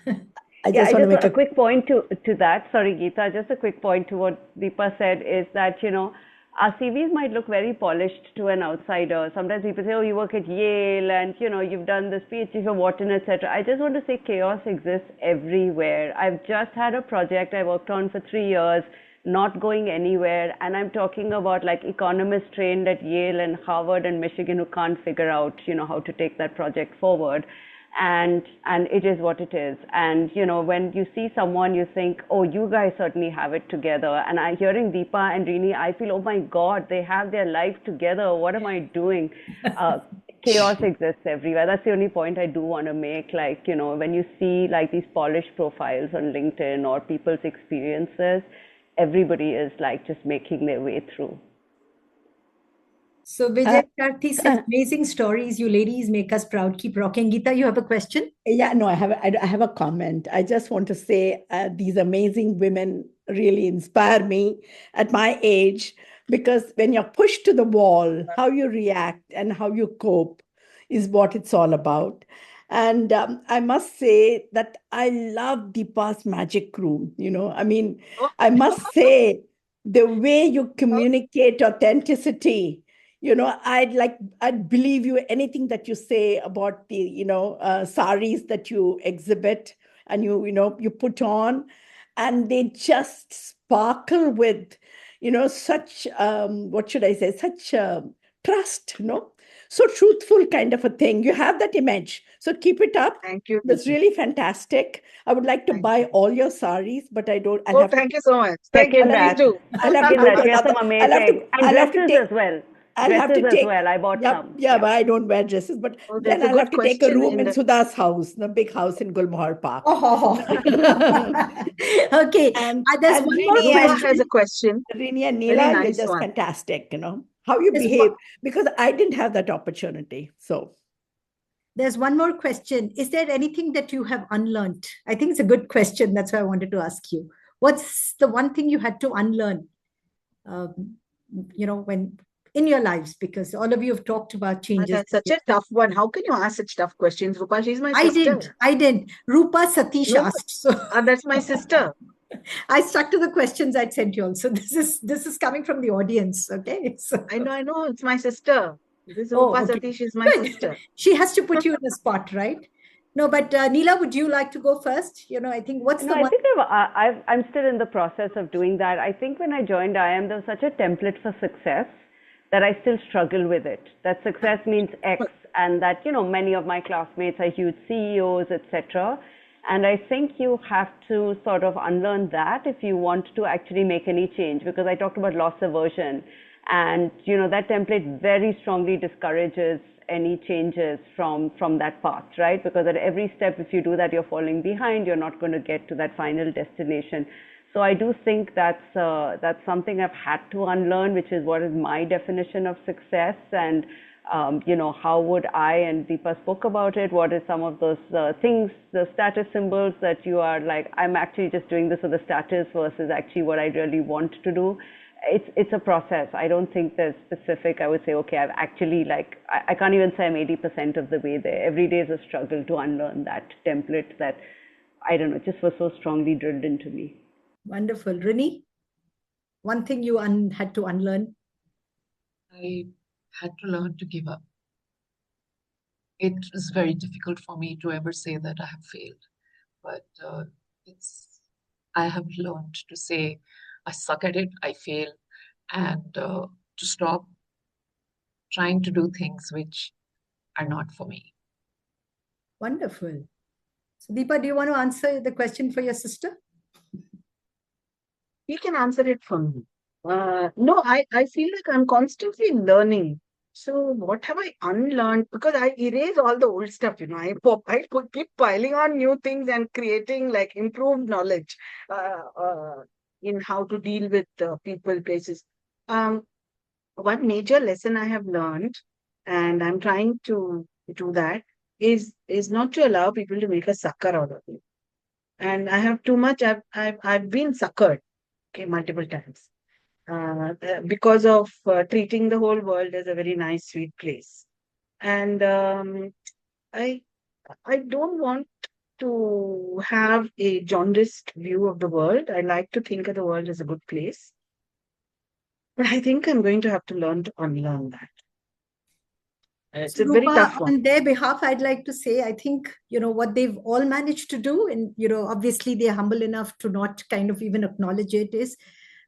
[SPEAKER 5] I
[SPEAKER 4] Yeah,
[SPEAKER 5] just
[SPEAKER 4] I
[SPEAKER 5] want to
[SPEAKER 4] just
[SPEAKER 5] make
[SPEAKER 4] a
[SPEAKER 5] a
[SPEAKER 4] quick point to that. Sorry, Geeta, just a quick point to what Deepa said is that, our CVs might look very polished to an outsider. Sometimes people say, oh, you work at Yale and, you've done this PhD for Wharton, etc. I just want to say chaos exists everywhere. I've just had a project I worked on for 3 years, not going anywhere. And I'm talking about like economists trained at Yale and Harvard and Michigan who can't figure out, how to take that project forward. And it is what it is. And when you see someone, you think, oh, you guys certainly have it together. And I hearing Deepa and Rini, I feel, oh my God, they have their life together. What am I doing? Chaos exists everywhere. That's the only point I do want to make. Like, when you see like these polished profiles on LinkedIn or people's experiences, everybody is like just making their way through.
[SPEAKER 1] So Vijay Karthi says, amazing stories. You ladies make us proud. Keep rocking. Geeta, you have a question?
[SPEAKER 5] Yeah, no, I have a comment. I just want to say these amazing women really inspire me at my age, because when you're pushed to the wall, how you react and how you cope is what it's all about. And I must say that I love Deepa's magic room. I mean, I must say the way you communicate authenticity. I'd believe you anything that you say about the, saris that you exhibit and you put on, and they just sparkle with, such, what should I say, such trust, so truthful kind of a thing. You have that image. So keep it up.
[SPEAKER 2] Thank you.
[SPEAKER 5] That's really fantastic. I would like to buy all your saris, but I don't.
[SPEAKER 2] Oh, thank you so much. Thank you.
[SPEAKER 4] Second
[SPEAKER 2] Please
[SPEAKER 4] that.
[SPEAKER 2] do.
[SPEAKER 5] I'll have to
[SPEAKER 4] Second
[SPEAKER 5] go
[SPEAKER 4] that.
[SPEAKER 5] to
[SPEAKER 4] She has some
[SPEAKER 5] another.
[SPEAKER 4] amazing. And
[SPEAKER 5] I'll have to
[SPEAKER 4] dresses
[SPEAKER 5] take.
[SPEAKER 4] as well.
[SPEAKER 5] I'll have to
[SPEAKER 4] Dresses as
[SPEAKER 5] take.
[SPEAKER 4] well. I bought
[SPEAKER 5] Yep,
[SPEAKER 4] some.
[SPEAKER 5] yeah, but I don't wear dresses. But
[SPEAKER 2] Oh,
[SPEAKER 5] then
[SPEAKER 2] there's a
[SPEAKER 5] I'll have
[SPEAKER 2] good
[SPEAKER 5] to take a
[SPEAKER 2] question
[SPEAKER 5] room in
[SPEAKER 2] the
[SPEAKER 5] Sudha's house, the big house in Gulmohar Park.
[SPEAKER 1] Oh. Okay.
[SPEAKER 5] And
[SPEAKER 1] There's one more
[SPEAKER 5] Rini
[SPEAKER 2] Neela
[SPEAKER 1] question.
[SPEAKER 2] has a question.
[SPEAKER 5] Rini and
[SPEAKER 2] Very
[SPEAKER 5] Neela, you're
[SPEAKER 2] nice
[SPEAKER 5] just
[SPEAKER 2] one.
[SPEAKER 5] fantastic. How you
[SPEAKER 1] There's
[SPEAKER 5] behave, because I didn't have that opportunity. So
[SPEAKER 1] There's one more question. Is there anything that you have unlearned? I think it's a good question. That's why I wanted to ask you. What's the one thing you had to unlearn, when in your lives? Because all of you have talked about changes.
[SPEAKER 2] That's such a tough one. How can you ask such tough questions, Rupa? She's my sister.
[SPEAKER 1] I didn't. Rupa Satish
[SPEAKER 2] No,
[SPEAKER 1] asked. So
[SPEAKER 2] that's my sister.
[SPEAKER 1] I stuck to the questions I'd sent you all. So this is coming from the audience. Okay. So,
[SPEAKER 2] I know. It's my sister. This
[SPEAKER 1] oh,
[SPEAKER 2] Rupa
[SPEAKER 1] okay.
[SPEAKER 2] Satish is my sister.
[SPEAKER 1] She has to put you in a spot, right? No, but Neela, would you like to go first? I think
[SPEAKER 4] I think I'm still in the process of doing that. I think when I joined IIM, there was such a template for success that I still struggle with it. That success means X, and that many of my classmates are huge CEOs, etc. And I think you have to sort of unlearn that if you want to actually make any change. Because I talked about loss aversion, and that template very strongly discourages any changes from that path, right? Because at every step, if you do that, you're falling behind. You're not going to get to that final destination. So I do think that's something I've had to unlearn, which is what is my definition of success, and how would I, and Deepa spoke about it, what is some of those things, the status symbols that you are like, I'm actually just doing this for the status versus actually what I really want to do. It's a process. I don't think there's specific, I would say, okay, I've actually I can't even say I'm 80% of the way there. Every day is a struggle to unlearn that template that, I don't know, just was so strongly drilled into me.
[SPEAKER 1] Wonderful. Rini, one thing you had to unlearn?
[SPEAKER 3] I had to learn to give up. it is very difficult for me to ever say that I have failed. But I have learned to say, I suck at it, I fail, and to stop trying to do things which are not for me.
[SPEAKER 1] Wonderful. So, Deepa, do you want to answer the question for your sister?
[SPEAKER 2] You can answer it for me. No, I feel like I'm constantly learning. So what have I unlearned? Because I erase all the old stuff, I keep piling on new things and creating like improved knowledge in how to deal with people, places. One major lesson I have learned, and I'm trying to do that, is not to allow people to make a sucker out of you. And I have too much. I've been suckered, okay, multiple times. Because of treating the whole world as a very nice, sweet place. And I don't want to have a jaundiced view of the world. I like to think of the world as a good place. But I think I'm going to have to learn to unlearn that. It's a very tough one.
[SPEAKER 1] On their behalf, I'd like to say, I think, what they've all managed to do, and, obviously they're humble enough to not kind of even acknowledge it,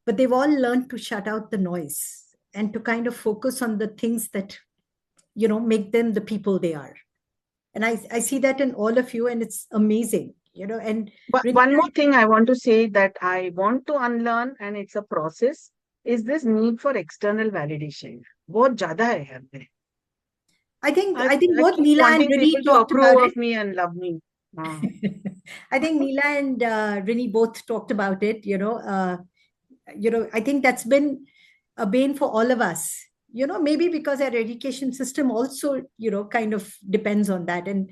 [SPEAKER 1] but they've all learned to shut out the noise and to kind of focus on the things that, make them the people they are. And I see that in all of you, and it's amazing, and
[SPEAKER 2] But one more thing I want to say that I want to unlearn, and it's a process, is this need for external validation. बहुत ज़्यादा है यार मेरे.
[SPEAKER 1] I think both Neela and Rini talked about it.
[SPEAKER 2] Of me and love me.
[SPEAKER 1] I think Neela and Rini both talked about it. I think that's been a bane for all of us. Maybe because our education system also, kind of depends on that, and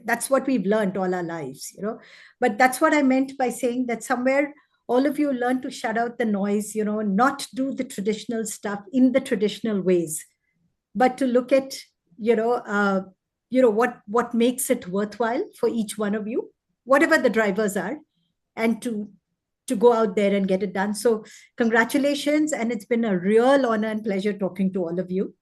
[SPEAKER 1] that's what we've learned all our lives. But that's what I meant by saying that somewhere all of you learn to shut out the noise. Not do the traditional stuff in the traditional ways, but to look at what makes it worthwhile for each one of you, whatever the drivers are, and to go out there and get it done. So congratulations, and it's been a real honor and pleasure talking to all of you.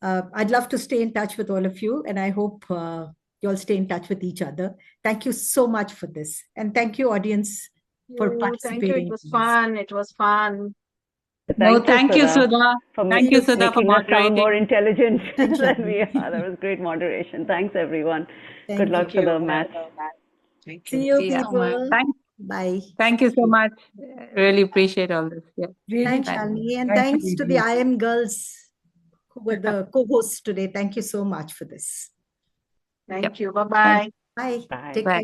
[SPEAKER 1] I'd love to stay in touch with all of you, and I hope you all stay in touch with each other. Thank you so much for this, and thank you, audience, for participating.
[SPEAKER 2] Thank you. It was fun. It was fun.
[SPEAKER 6] Thank you, Sudha. Thank you, Sudha, for moderating.
[SPEAKER 4] More intelligent than we are. That was great moderation. Thanks, everyone. Good luck for the match.
[SPEAKER 2] Thank
[SPEAKER 1] you. See you, people. Bye.
[SPEAKER 6] Thank you so much. Really appreciate all this. Yeah.
[SPEAKER 1] Really, thanks, Shalini. And thanks to the IM girls who were the co-hosts today. Thank you so much for this.
[SPEAKER 2] Thank you. Bye-bye.
[SPEAKER 1] Bye.
[SPEAKER 6] Bye.
[SPEAKER 1] Take care.